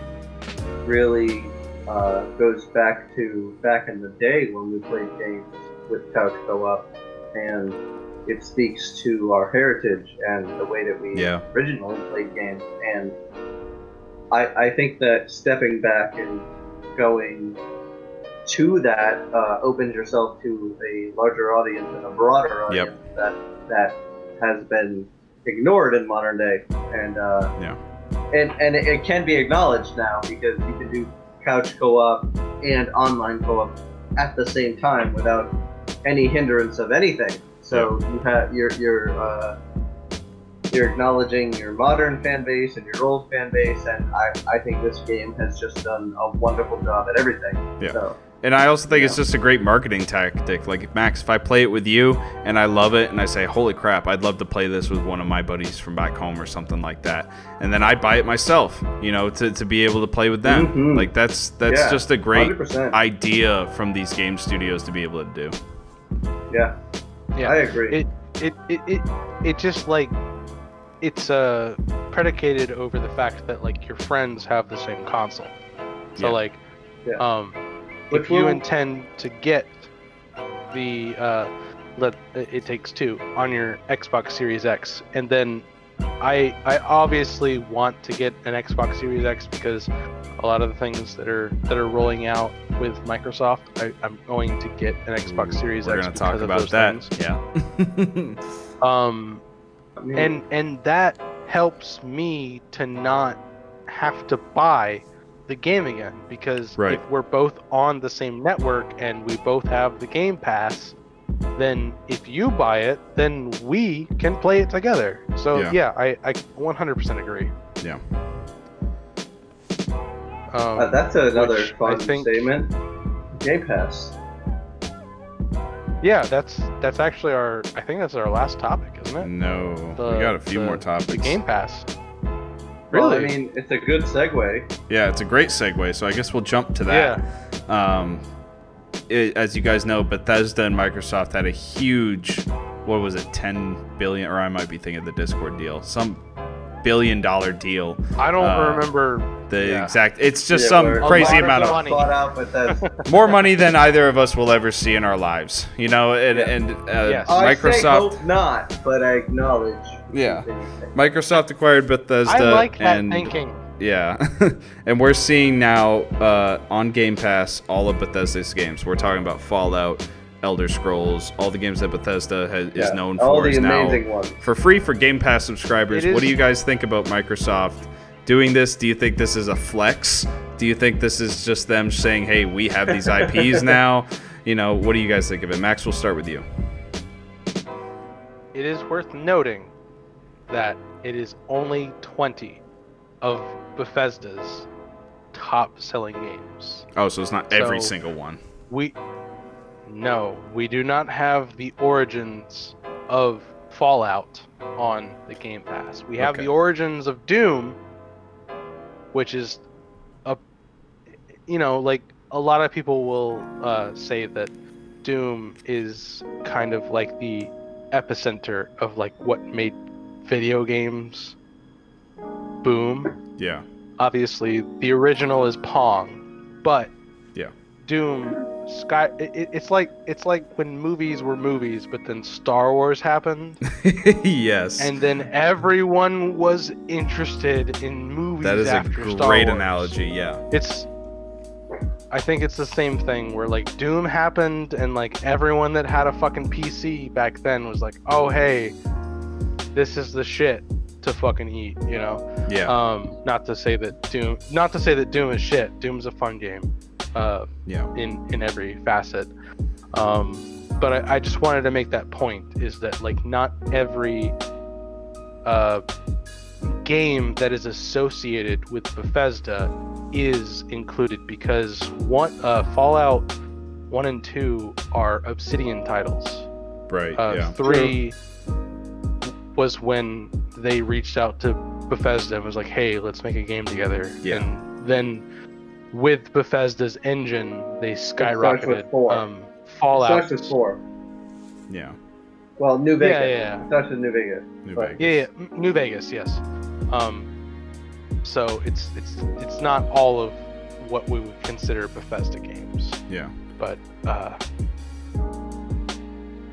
really goes back in the day when we played games with couch co-op, and it speaks to our heritage and the way that we originally played games. And I think that stepping back and going to that opens yourself to a larger audience and a broader audience that has been ignored in modern day, and it can be acknowledged now because you can do couch co-op and online co-op at the same time without any hindrance of anything. So you have you're acknowledging your modern fan base and your old fan base, and I think this game has just done a wonderful job at everything. Yeah. So, and I also think it's just a great marketing tactic. Like, Max, if I play it with you and I love it and I say, holy crap, I'd love to play this with one of my buddies from back home or something like that, and then I buy it myself, to be able to play with them. Mm-hmm. Like, that's just a great 100%. Idea from these game studios to be able to do. Yeah, I agree. It just, like, it's predicated over the fact that, like, your friends have the same console. So if you intend to get the It Takes Two on your Xbox Series X, and then I obviously want to get an Xbox Series X because a lot of the things that are rolling out with Microsoft, I'm going to get an Xbox Series X. We're going to talk about that. Things. Yeah. And that helps me to not have to buy the game again, because if we're both on the same network and we both have the Gamepass, then if you buy it, then we can play it together. So I 100% agree. Yeah. That's another fun statement. Gamepass. Yeah, that's actually I think that's our last topic, isn't it? No, we got a few more topics. The Gamepass. Really? Well, I mean, it's a good segue. Yeah, it's a great segue, so I guess we'll jump to that. Yeah. As you guys know, Bethesda and Microsoft had a huge, what was it, 10 billion, or I might be thinking of the Discord deal, some $1 billion deal. I don't remember the exact. It's just some crazy amount of money. More money than either of us will ever see in our lives, Microsoft. I say hope not, but I acknowledge. Yeah, Microsoft acquired Bethesda. I like that thinking. Yeah, and we're seeing now on Game Pass all of Bethesda's games. We're talking about Fallout, Elder Scrolls, all the games that Bethesda is known for is now for free for Game Pass subscribers. What do you guys think about Microsoft doing this? Do you think this is a flex? Do you think this is just them saying, hey, we have these IPs now? What do you guys think of it? Max, we'll start with you. It is worth noting that it is only 20 of Bethesda's top-selling games. Oh, so it's not every single one. No, we do not have the origins of Fallout on the Game Pass. We have the origins of Doom, which is a lot of people will say that Doom is kind of like the epicenter of like what made video games boom. Yeah. Obviously, the original is Pong, but Yeah. Doom, it's like when movies were movies, but then Star Wars happened, Yes. and then everyone was interested in movies. That is a after Star great Wars. analogy. Yeah. I think it's the same thing where like Doom happened, and like everyone that had a fucking PC back then was like, oh hey, this is the shit to fucking eat, you know. Yeah. Not to say that Doom is shit. Doom's a fun game. Yeah. In every facet. But I just wanted to make that point, is that like not every game that is associated with Bethesda is included, because Fallout 1 and 2 are Obsidian titles. Right. Yeah. 3 was when they reached out to Bethesda and was like, hey, let's make a game together. Yeah. And then with Bethesda's engine, they skyrocketed. Fallout. It starts with 4. Yeah. Well, New Vegas. Yeah. It starts with New Vegas. New But- Vegas. Yeah, New Vegas, yes. So it's not all of what we would consider Bethesda games, Yeah. but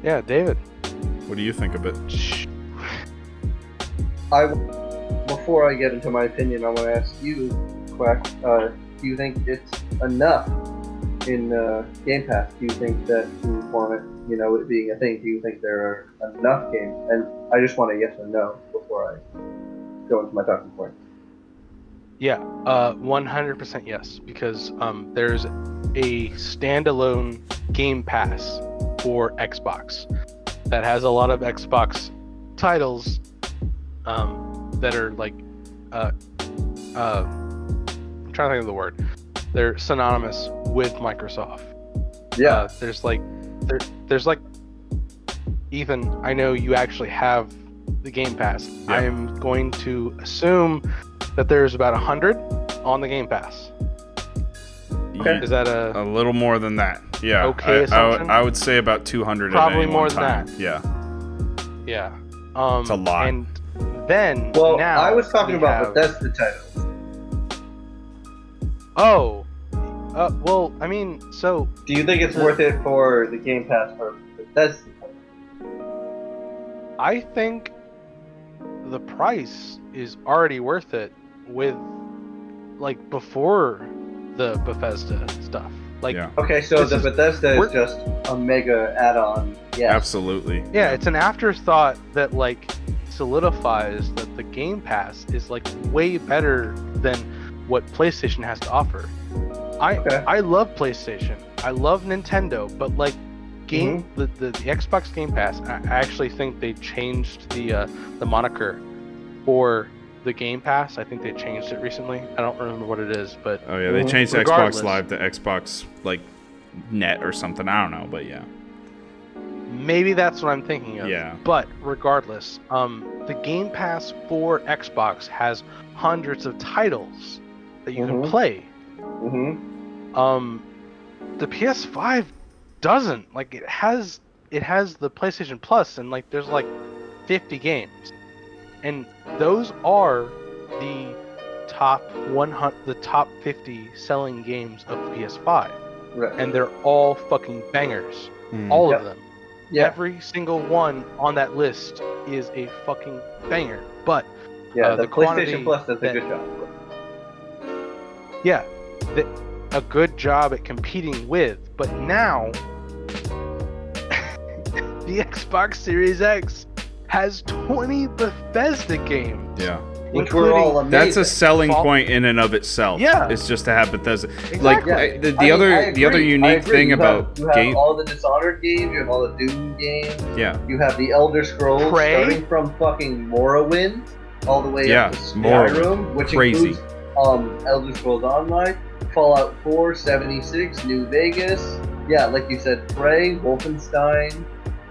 yeah, David. What do you think of it? Before I get into my opinion, I want to ask you, Quack, do you think it's enough in Game Pass? Do you think that you want it, you know, it being a thing, do you think there are enough games? And I just want a yes or no before I go into my talking point. Yeah, 100% yes, because there's a standalone Game Pass for Xbox that has a lot of Xbox titles that are like I'm trying to think of the word. They're synonymous with Microsoft. Yeah. There's like Ethan, I know you actually have the Game Pass. Yeah. I am going to assume that there's about 100 on the Game Pass. Okay. Is that A little more than that. Yeah. Okay assumption? I would say about 200 Probably at any more one than time. that. Yeah. Yeah. It's a lot. And then Well, now I was talking we about have... Bethesda titles. Oh. Well, I mean, so Do you think it's worth it for the Game Pass for Bethesda titles? I think the price is already worth it with like before the Bethesda stuff. Like Yeah. Okay, so This the is- Bethesda is we're- just a mega add-on. Yes. Absolutely. yeah, it's an afterthought that like solidifies that the Game Pass is like way better than what PlayStation has to offer. Okay. I love PlayStation. I love Nintendo, but like the Xbox Game Pass, I actually think they changed the moniker for the Game Pass. I think they changed it recently. I don't remember what it is, but Oh yeah, they changed Regardless. Xbox Live to Xbox like Net or something. I don't know, but yeah. maybe that's what I'm thinking of. Yeah. But regardless, the Game Pass for Xbox has hundreds of titles that you can play. Mm-hmm. The PS5 doesn't. Like it has the PlayStation Plus, and like there's like 50 games, and those are the top 100, the top 50 selling games of the PS5, Right. and they're all fucking bangers, Mm. all Yep. of them. Yeah. Every single one on that list is a fucking banger. But Yeah. the The quantity PlayStation Plus does a that- good job. yeah, a good job at competing with. But now, the Xbox Series X has 20 Bethesda games. Yeah. Which were all including- amazing. That's a selling Fall- point in and of itself. Yeah. It's just to have Bethesda. Exactly. Like Yeah. the I mean, I the other agree. I unique agree. thing you about have game. all the Dishonored games, you have all the Doom games, Yeah. you have the Elder Scrolls, Prey? starting from fucking Morrowind all the way Yeah, up to Morrowind. Skyrim, which Crazy. includes Elder Scrolls Online, Fallout 4, 76, New Vegas. Yeah, like you said, Prey, Wolfenstein.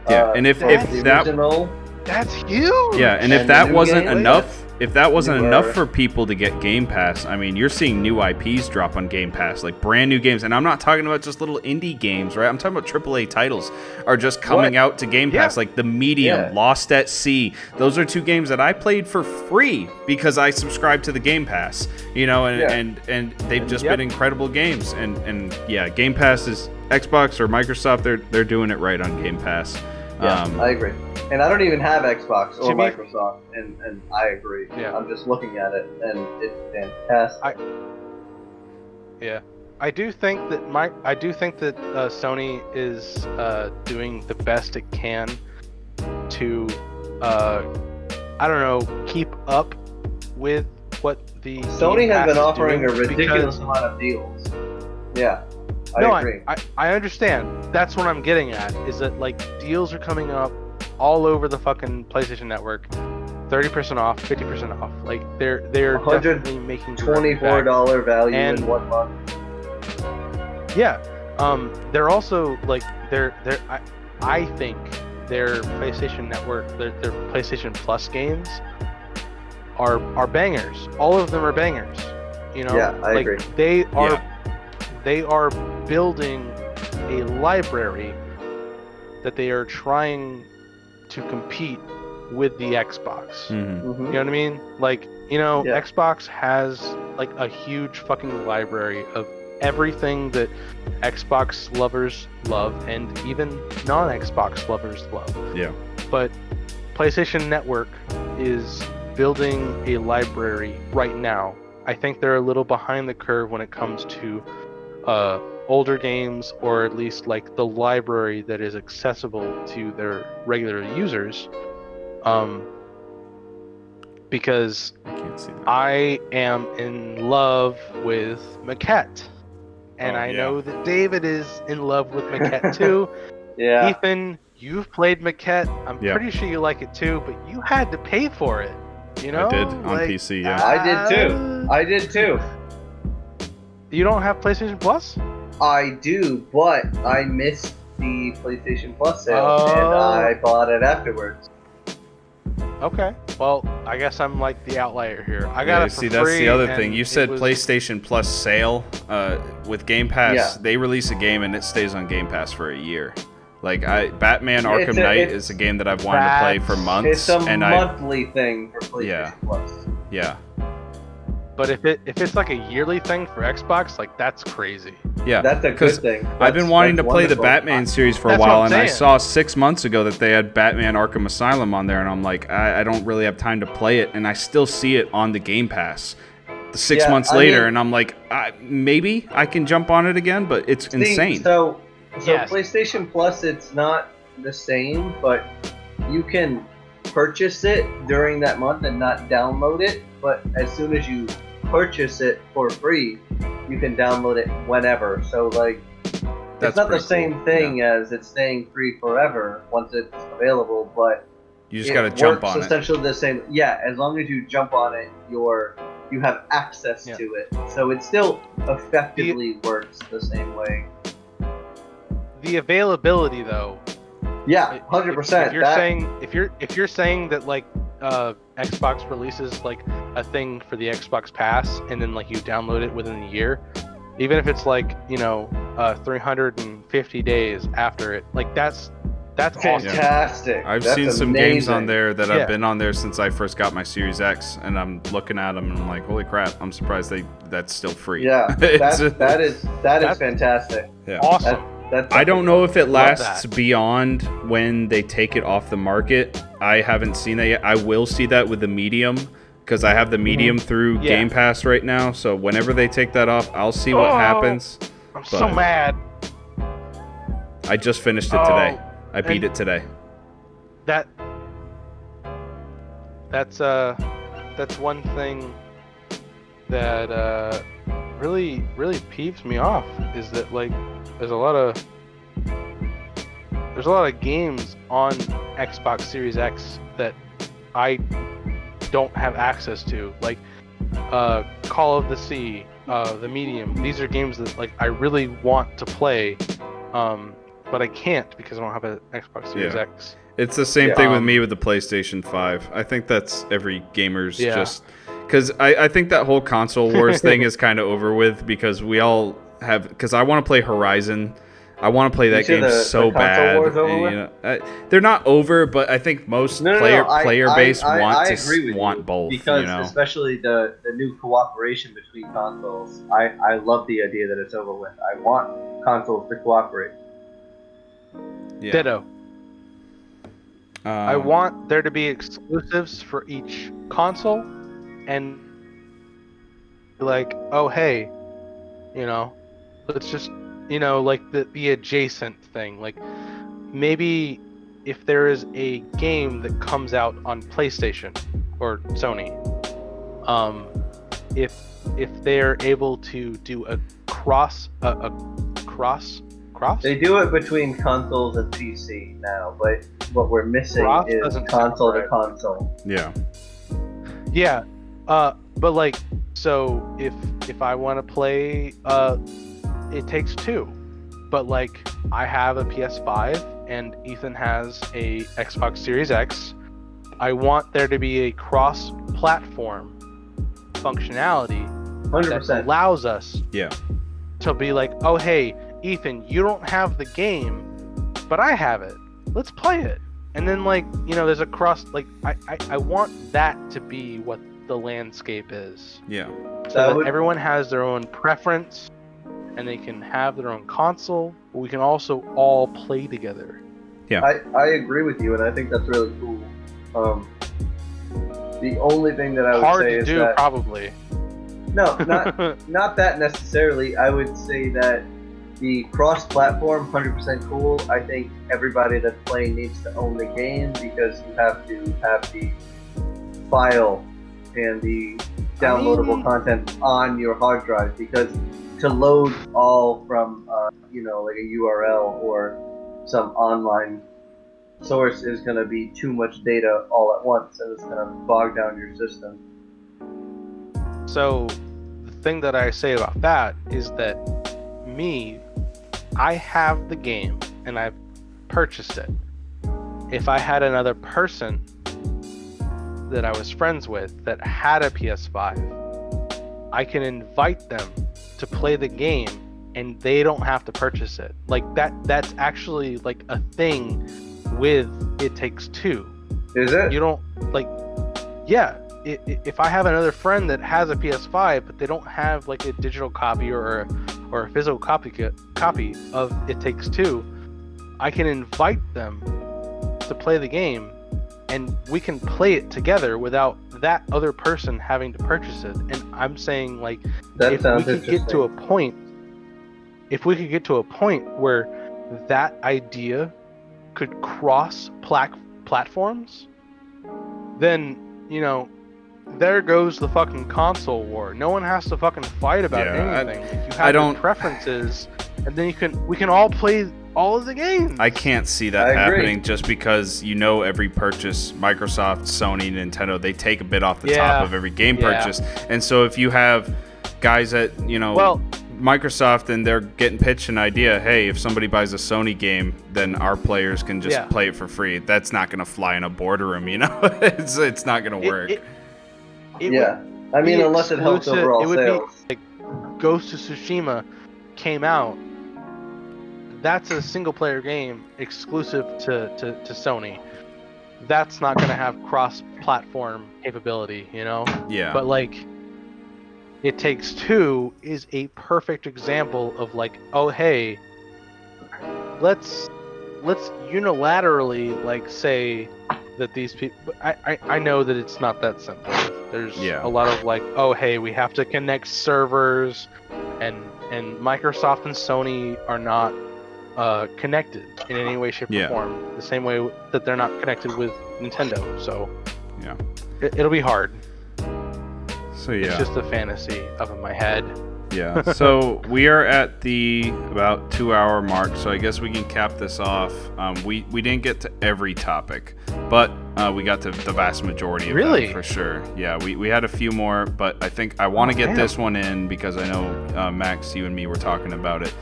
Yeah, and if the that original, That's huge. Yeah, and if And that the new wasn't game? enough, if that wasn't New enough era. for people to get Game Pass, I mean, you're seeing new IPs drop on Game Pass, like brand new games, and I'm not talking about just little indie games, right? I'm talking about AAA titles are just coming out to Game Pass, like The Medium, Yeah. Lost at Sea. Those are two games that I played for free because I subscribed to the Game Pass, you know, and they've just been incredible games, and yeah, Game Pass is Xbox or Microsoft, they're doing it right on Game Pass. Yeah, I agree. And I don't even have Xbox or To me- Microsoft, and I agree. Yeah. I'm just looking at it, and it's fantastic. I do think that Sony is doing the best it can to I don't know, keep up with what the Sony Game has Pass been is offering a doing ridiculous because- amount of deals. Yeah, I agree. I understand. That's what I'm getting at. Is that like deals are coming up all over the fucking PlayStation Network, 30% off, 50% off. Like they're definitely making $24 value And- in 1 month. Yeah. They're also like I think their PlayStation Network, their PlayStation Plus games are bangers. All of them are bangers. You know, Yeah, I agree. They are building a library that they are trying to compete with the Xbox. Mhm. Mhm. You know what I mean? Like, you know, Yeah. Xbox has like a huge fucking library of everything that Xbox lovers love and even non-Xbox lovers love. Yeah. But PlayStation Network is building a library right now. I think they're a little behind the curve when it comes to older games, or at least like the library that is accessible to their regular users. Because I can't see that. I am in love with Maquette. And Oh, I yeah. know that David is in love with Maquette too. Yeah. Ethan, you've played Maquette. I'm Yeah. pretty sure you like it too, but you had to pay for it. You know? I did on Like, PC, yeah. I did too. I did too. You don't have PlayStation Plus? I do, but I missed the PlayStation Plus sale, Oh. and I bought it afterwards. Okay. Well, I guess I'm like the outlier here. I got Yeah, it for see, that's free, the other and thing. You it said was- PlayStation Plus sale. With Game Pass, Yeah. they release a game and it stays on Game Pass for a year. Like Batman It's Arkham a- Knight it's- is a game that I've wanted to play for months, It's a and monthly thing for PlayStation Yeah. Plus. yeah, But if it's like a yearly thing for Xbox, like that's crazy. yeah. That's a good 'Cause thing. I've been That's- wanting to that's play the wonderful. Batman series for a That's what while, I'm and I saying. saw 6 months ago that they had Batman Arkham Asylum on there, and I'm like, I don't really have time to play it, and I still see it on the Game Pass. 6 Yeah, months I later, mean- and I'm like, maybe I can jump on it again, but it's See, insane. So Yes. PlayStation Plus, it's not the same, but you can purchase it during that month and not download it. But as soon as you purchase it for free, you can download it whenever. So like, That's it's not the pretty same cool, thing as it's staying free forever once it's available, but You just it got to jump works on it. essentially the same. Yeah, as long as you jump on it, you have access Yeah. to it. So it still effectively works the same way. The availability though. Yeah, 100%. If you're saying that like Xbox releases like a thing for the Xbox Pass and then like you download it within a year, even if it's like 350 days after it, like that's awesome. fantastic. I've That's seen some amazing. games on there that Yeah. I've been on there since I first got my Series X, and I'm looking at them and I'm like, holy crap! I'm surprised that's still free. Yeah, It's- that is That's- fantastic. yeah. Awesome. That's I don't know if it Love lasts that. beyond when they take it off the market. I haven't seen that yet. I will see that with the Medium because I have the Medium through Yeah. Game Pass right now. So whenever they take that off, I'll see what Oh. happens. I'm so but- mad. I just finished it today. Oh, I beat and- it today. That's one thing that really peeves me off is that like there's a lot of games on Xbox Series X that I don't have access to, like Call of the Sea, the Medium. These are games that like I really want to play, but I can't because I don't have an Xbox Series Yeah. X. It's the same thing with Um, me with the PlayStation 5. I think that's every gamer's Yeah. just... Because I think that whole console wars thing is kind of over with because we all have... Because I want to play Horizon. I want to play that game so the console bad. wars over and, with? you know, they're not over, but I think most player base I agree with want you, both. because you know? especially the new cooperation between consoles. I love the idea that it's over with. I want consoles to cooperate. Yeah. Ditto. I want there to be exclusives for each console, and like, oh hey, you know, let's just, you know, like the adjacent thing. Like maybe if there is a game that comes out on PlayStation or Sony, if they're able to do a cross. They do it between consoles and PC now, but what we're missing Cross is doesn't console sound to console. Yeah. Yeah, but like, so if I want to play, It Takes Two, but like I have a PS5 and Ethan has a Xbox Series X, I want there to be a cross-platform functionality 100%. that allows us Yeah. to be like, oh hey, Ethan, you don't have the game, but I have it. Let's play it. And then like, you know, there's a cross, like I want that to be what the landscape is. Yeah. So that everyone has their own preference and they can have their own console, but we can also all play together. I agree with you, and I think that's really cool. The only thing that I would Hard say to is do, that probably. no, not that necessarily. I would say that the cross-platform, 100% cool. I think everybody that's playing needs to own the game because you have to have the file and the downloadable content on your hard drive, because to load all from like a URL or some online source is going to be too much data all at once, and it's going to bog down your system. So the thing that I say about that is that I have the game and I've purchased it. If I had another person that I was friends with that had a PS5, I can invite them to play the game and they don't have to purchase it. Like that's actually like a thing with It Takes Two. Is it? You don't yeah. If I have another friend that has a PS5 but they don't have like a digital copy or a physical copy of It Takes Two, I can invite them to play the game and we can play it together without that other person having to purchase it. And I'm saying, like, if we could get to a point where that idea could cross platforms, then, you know, there goes the fucking console war. No one has to fucking fight about anything. You have your preferences, and then we can all play all of the games. I can't see that happening just because, you know, every purchase, Microsoft, Sony, Nintendo, they take a bit off the top of every game purchase. And so if you have guys at, you know, Microsoft and they're getting pitched an idea, hey, if somebody buys a Sony game, then our players can just play it for free. That's not going to fly in a boardroom, you know? it's not going to work. I mean, unless it helps overall sales. Like, Ghost of Tsushima came out. That's a single-player game exclusive to Sony. That's not going to have cross-platform capability, you know? Yeah. But, like, It Takes Two is a perfect example of, like, oh, hey, let's unilaterally, like, say that these people... I know that it's not that simple. There's a lot of, like, oh, hey, we have to connect servers, and Microsoft and Sony are not connected in any way, shape, or form. The same way that they're not connected with Nintendo. So it'll be hard. So it's just a fantasy up in my head. Yeah. So we are at the about 2-hour mark. So I guess we can cap this off. We didn't get to every topic, but we got to the vast majority of them for sure. Yeah. We had a few more, but I think I want to get this one in because I know Max, you and me were talking about it.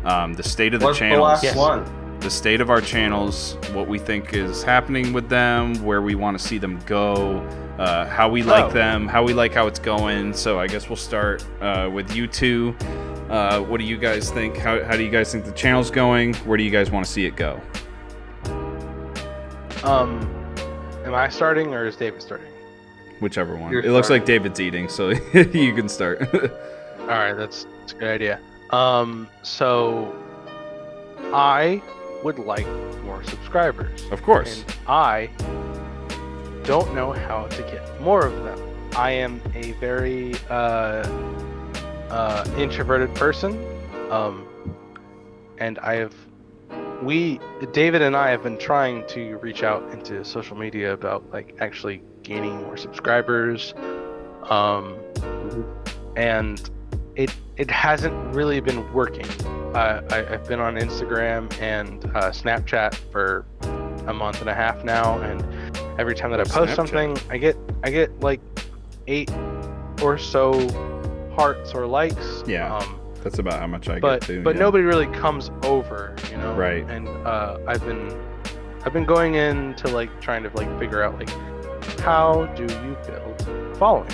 The state of the channels. The last one? the state of our channels, what we think is happening with them, where we want to see them go, how we like them, how we like how it's going. So I guess we'll start with you two. What do you guys think? How do you guys think the channel's going? Where do you guys want to see it go? Am I starting or is David starting? Whichever one. You're It looks starting. like David's eating, so you can start. All right, that's a good idea. So I would like more subscribers. Of course. And I don't know how to get more of them. I am a very introverted person, and David and I have been trying to reach out into social media about like actually gaining more subscribers, and it hasn't really been working. I've been on Instagram and Snapchat for a month and a half now, and every time that I post Snapchat. something, I get like 8 or so hearts or likes. Yeah. That's about how much I But get too. but yeah. nobody really comes over, you know. Right. And I've been going in to like trying to like figure out like how do you build a following,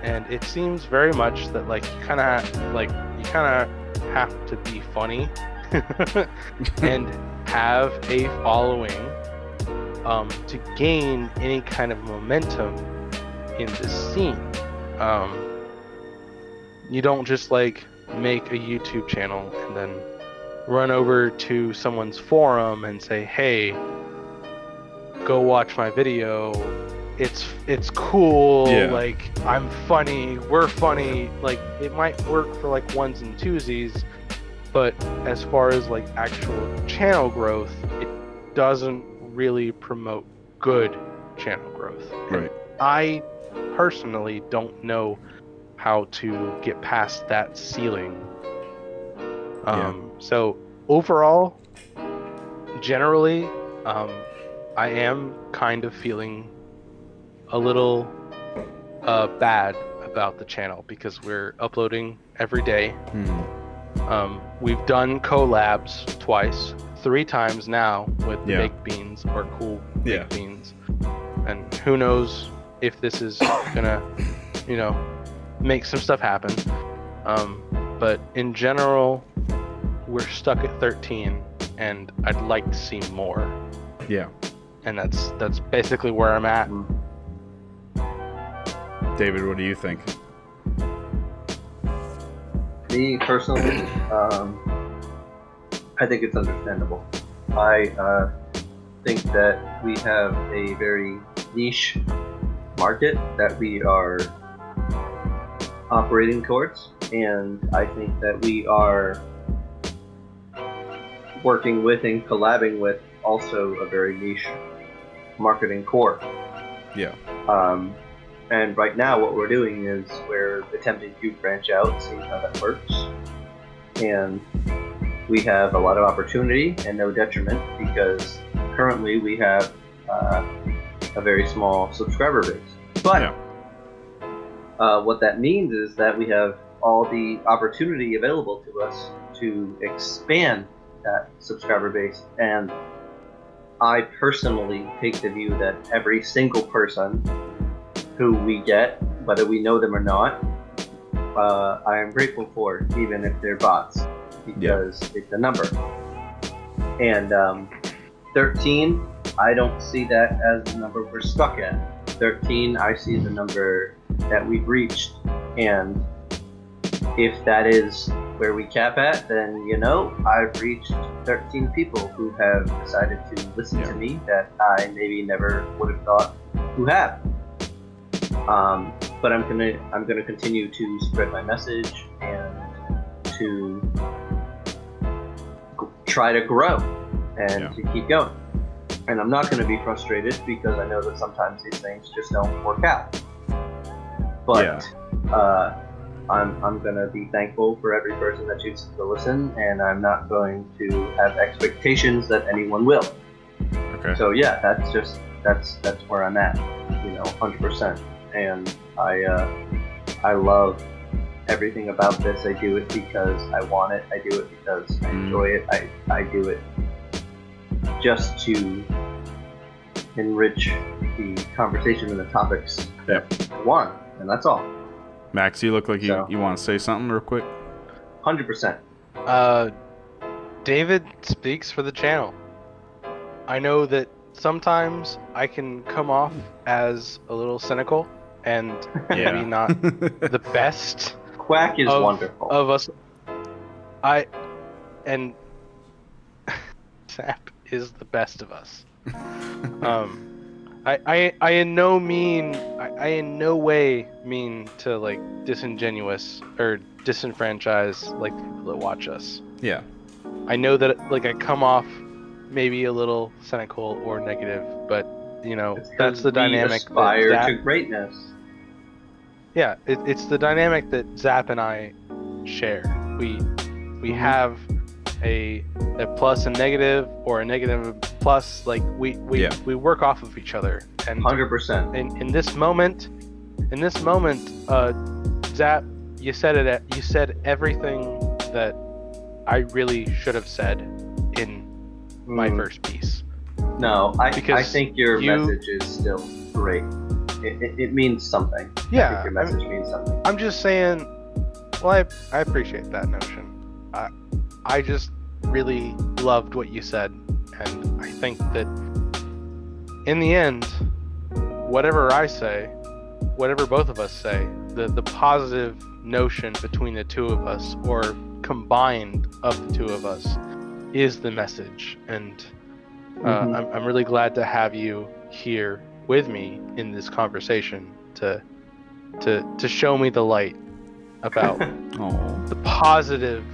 and it seems very much that like you kind of have to be funny and have a following to gain any kind of momentum in the scene. You don't just like make a YouTube channel and then run over to someone's forum and say, hey, go watch my video. It's cool. Yeah. Like, I'm funny. We're funny. Like, it might work for like ones and twosies, but as far as like actual channel growth, it doesn't really promote good channel growth. Right. I personally don't know how to get past that ceiling. So overall, generally, I am kind of feeling a little bad about the channel because we're uploading every day. We've done collabs twice, 3 times now with the baked beans or cool baked beans, and who knows if this is gonna, make some stuff happen. But in general, we're stuck at 13, and I'd like to see more. Yeah. And that's basically where I'm at. David, what do you think? Me personally, I think it's understandable. I think that we have a very niche market that we are operating towards, and I think that we are working with and collabing with also a very niche marketing core. Yeah. And right now what we're doing is we're attempting to branch out, see how that works. And we have a lot of opportunity and no detriment because currently we have a very small subscriber base. But what that means is that we have all the opportunity available to us to expand that subscriber base. And I personally take the view that every single person who we get, whether we know them or not, I am grateful for, even if they're bots, because it's a number. And 13, I don't see that as the number we're stuck at. 13, I see the number that we've reached. And if that is where we cap at, then, I've reached 13 people who have decided to listen to me that I maybe never would have thought who have. But I'm gonna continue to spread my message and to try to grow and to keep going. And I'm not gonna be frustrated because I know that sometimes these things just don't work out. But I'm gonna be thankful for every person that chooses to listen, and I'm not going to have expectations that anyone will. Okay. So that's where I'm at, 100%. And I love everything about this. I do it because I want it. I do it because I enjoy it. I do it just to enrich the conversation and the topics that I want, and that's all. Max, you look like you want to say something real quick. 100%. David speaks for the channel. I know that sometimes I can come off as a little cynical and maybe not the best. Quack is wonderful. Of us. And Zap is the best of us. I in no way mean to like disingenuous or disenfranchise like people that watch us. Yeah. I know that like I come off maybe a little cynical or negative, but you know that's the dynamic. Aspire to greatness. Yeah, it's the dynamic that Zap and I share. We have a plus and negative, or a negative and plus. Like we work off of each other. And 100%. In this moment, Zap, you said everything that I really should have said in my first piece. No, I think your message is still great. It means something. Yeah, I think your message means something. I'm just saying. Well, I appreciate that notion. I just really loved what you said, and I think that in the end, whatever I say, whatever both of us say, the positive notion between the two of us, or combined of the two of us, is the message. And I'm really glad to have you here with me in this conversation to show me the light about the positive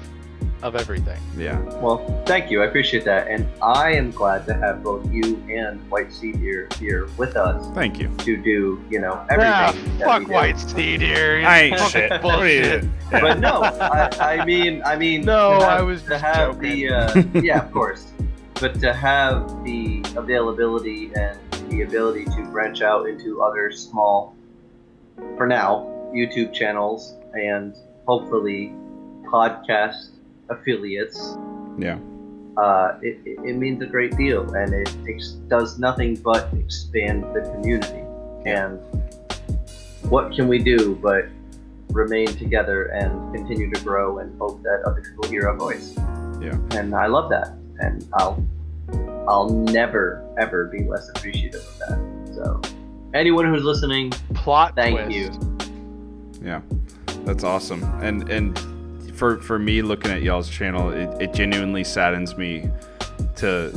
of everything. Yeah. Well, thank you. I appreciate that. And I am glad to have both you and WhiteSeaDeer here with us. Thank you. To do, everything. Fuck WhiteSeaDeer. I ain't shit. Bullshit. But no, I mean. No, I was to just have joking. Yeah, of course. But to have the availability and the ability to branch out into other small, for now, YouTube channels and hopefully podcast affiliates. Yeah. It means a great deal, and it does nothing but expand the community. And what can we do but remain together and continue to grow and hope that other people hear our voice? Yeah. And I love that, and I'll never ever be less appreciative of that. So anyone who's listening, thank you. Yeah, that's awesome. And for me, looking at y'all's channel, it genuinely saddens me to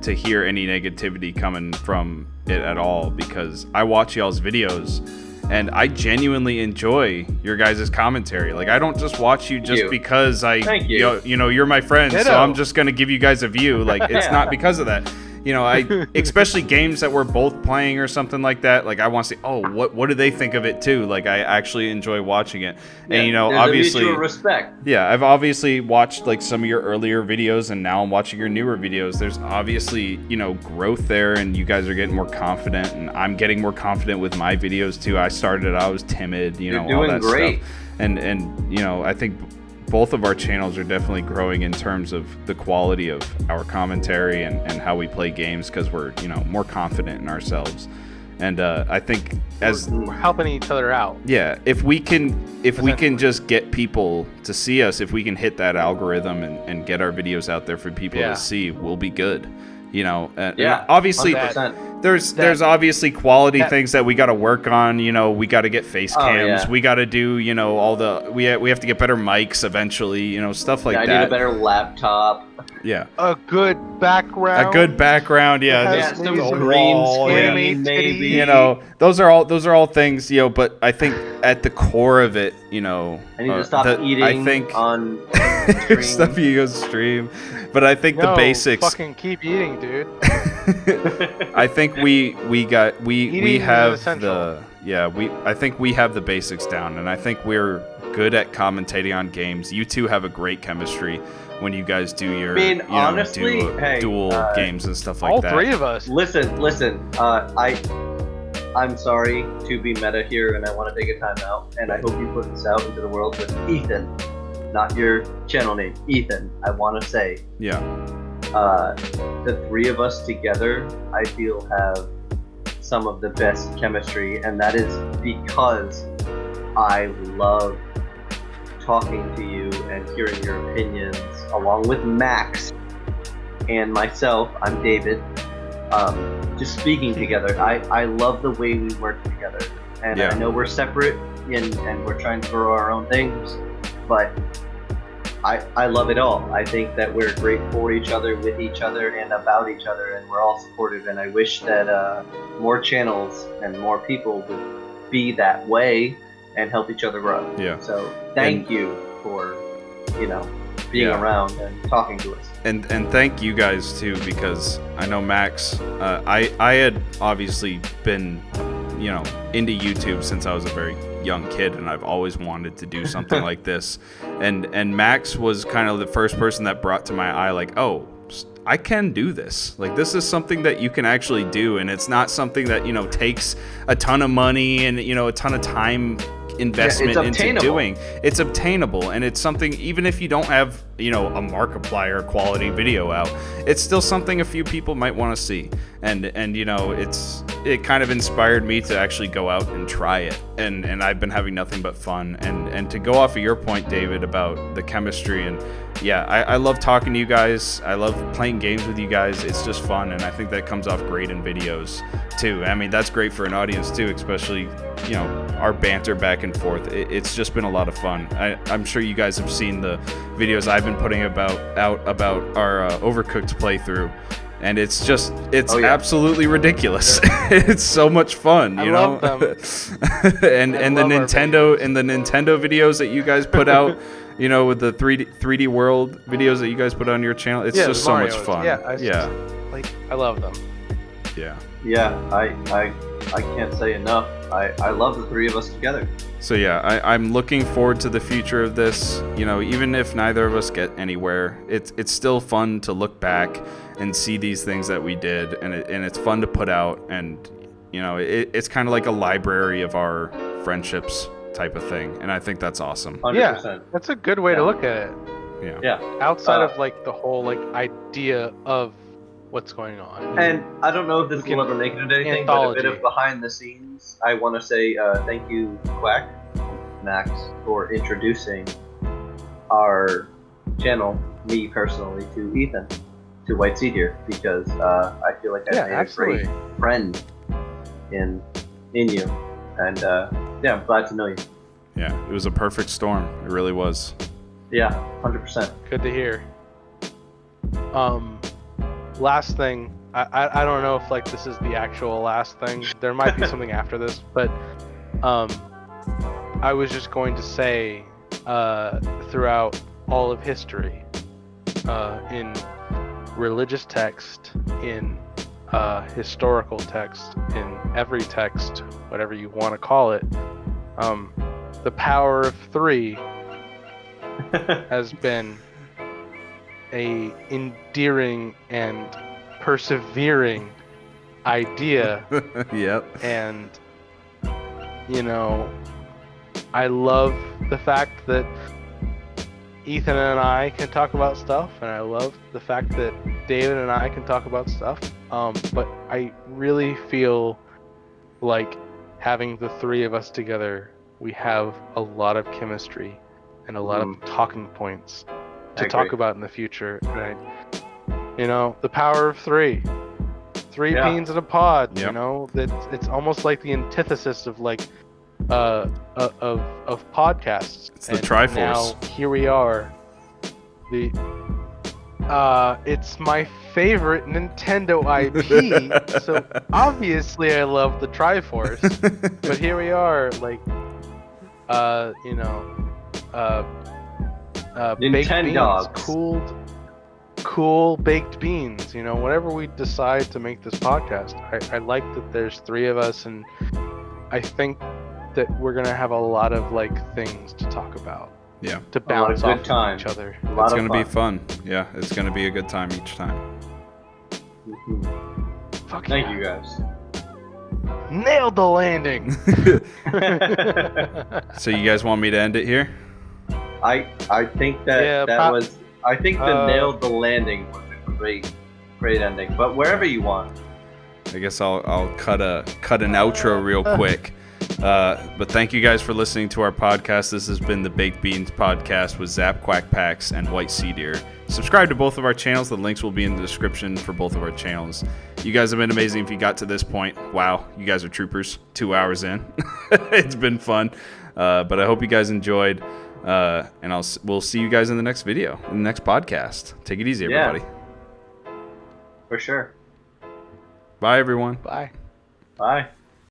hear any negativity coming from it at all, because I watch y'all's videos and I genuinely enjoy your guys' commentary. Like, I don't just watch you just because Thank you. You're my friend, so I'm just gonna give you guys a view. Like, it's not because of that. Especially games that we're both playing or something like that. Like, I want to see, what do they think of it too? Like, I actually enjoy watching it. And there's obviously, a mutual respect. Yeah, I've obviously watched like some of your earlier videos, and now I'm watching your newer videos. There's obviously, growth there, and you guys are getting more confident, and I'm getting more confident with my videos too. I was timid, You're all doing that great. stuff. And I think both of our channels are definitely growing in terms of the quality of our commentary and how we play games, because we're more confident in ourselves. And I think as we're helping each other out. Yeah, if we can just get people to see us, if we can hit that algorithm and get our videos out there for people to see, we'll be good. Obviously 100%. there's obviously quality things that we got to work on. We got to get face cams. We got to do all the we have to get better mics eventually. Stuff like that. I need a better laptop. Yeah. A good background. Yeah. Some the green wall, screen, maybe. Those are all things. But I think at the core of it, I need to stop eating. I think on stuff you go stream. But I think the basics. Fucking keep eating, dude. I think we have I think we have the basics down, and I think we're good at commentating on games. You two have a great chemistry when you guys do your honestly, dual games and stuff like all that. All three of us. Listen. I'm sorry to be meta here, and I want to take a time out, and I hope you put this out into the world with Ethan. Not your channel name, Ethan. I want to say, the three of us together, I feel, have some of the best chemistry, and that is because I love talking to you and hearing your opinions, along with Max and myself. I'm David. Just speaking together. I love the way we work together, and I know we're separate and we're trying to grow our own things, but I love it all. I think that we're great for each other, with each other, and about each other, and we're all supportive, and I wish that more channels and more people would be that way and help each other grow. Yeah. So thank you for, being around and talking to us. And thank you guys too, because I know Max, I had obviously been, into YouTube since I was a very young kid, and I've always wanted to do something like this. And Max was kind of the first person that brought to my eye, like, oh, I can do this. Like, this is something that you can actually do, and it's not something that, takes a ton of money and, a ton of time investment into doing. It's obtainable, and it's something, even if you don't have a Markiplier quality video out, it's still something a few people might want to see, and it kind of inspired me to actually go out and try it, and I've been having nothing but fun, and to go off of your point, David, about the chemistry, and I love talking to you guys. I love playing games with you guys. It's just fun, and I think that comes off great in videos too. I mean, that's great for an audience too, especially our banter back and forth. It's just been a lot of fun. I'm sure you guys have seen the videos I've been putting out about our Overcooked playthrough, and it's absolutely ridiculous. It's so much fun, I love them. and the Nintendo videos that you guys put out, with the 3D World videos that you guys put on your channel. It's just so much fun. I love them. Yeah, I can't say enough. I love the three of us together. So I'm looking forward to the future of this. Even if neither of us get anywhere, it's still fun to look back and see these things that we did, and it's fun to put out, and it's kind of like a library of our friendships type of thing, and I think that's awesome. 100%. Yeah, that's a good way to look at it. Yeah. Outside of the whole idea of what's going on. And I don't know if this will ever make it into anything, but a bit of behind the scenes. I want to say thank you, Quack, Max, for introducing our channel, me personally, to Ethan, to WhiteSeaDeer, because I feel like I made a great friend in you, and I'm glad to know you. Yeah, it was a perfect storm. It really was. Yeah, 100%. Good to hear. Last thing, I don't know if this is the actual last thing. There might be something after this, but I was just going to say, throughout all of history, in religious text, in historical text, in every text, whatever you want to call it, the power of three has been a endearing and persevering idea. Yep. And I love the fact that Ethan and I can talk about stuff, and I love the fact that David and I can talk about stuff, but I really feel like having the three of us together, we have a lot of chemistry and a lot of talking points to talk about in the future. And the power of three beans in a pod. Yep. It's almost like the antithesis of of podcasts. It's the Triforce. Now here we are. It's my favorite Nintendo IP, so obviously I love the Triforce. But here we are, baked beans, cool baked beans. Whatever we decide to make this podcast, I like that there's three of us, and I think that we're gonna have a lot of things to talk about. Yeah. To bounce off of each other. It's gonna be fun. Yeah, it's gonna be a good time each time. Thank you guys. Nailed the landing. So you guys want me to end it here? I think that was. I think the nailed the landing was a great ending. But wherever you want. I guess I'll cut an outro real quick. But thank you guys for listening to our podcast. This has been the Baked Beans podcast with ZapQuackPax and WhiteSeaDeer. Subscribe to both of our channels. The links will be in the description for both of our channels. You guys have been amazing. If you got to this point, wow, you guys are troopers. 2 hours in. It's been fun. But I hope you guys enjoyed. And we'll see you guys in the next video, in the next podcast. Take it easy, everybody. For sure. Bye, everyone. Bye. Bye.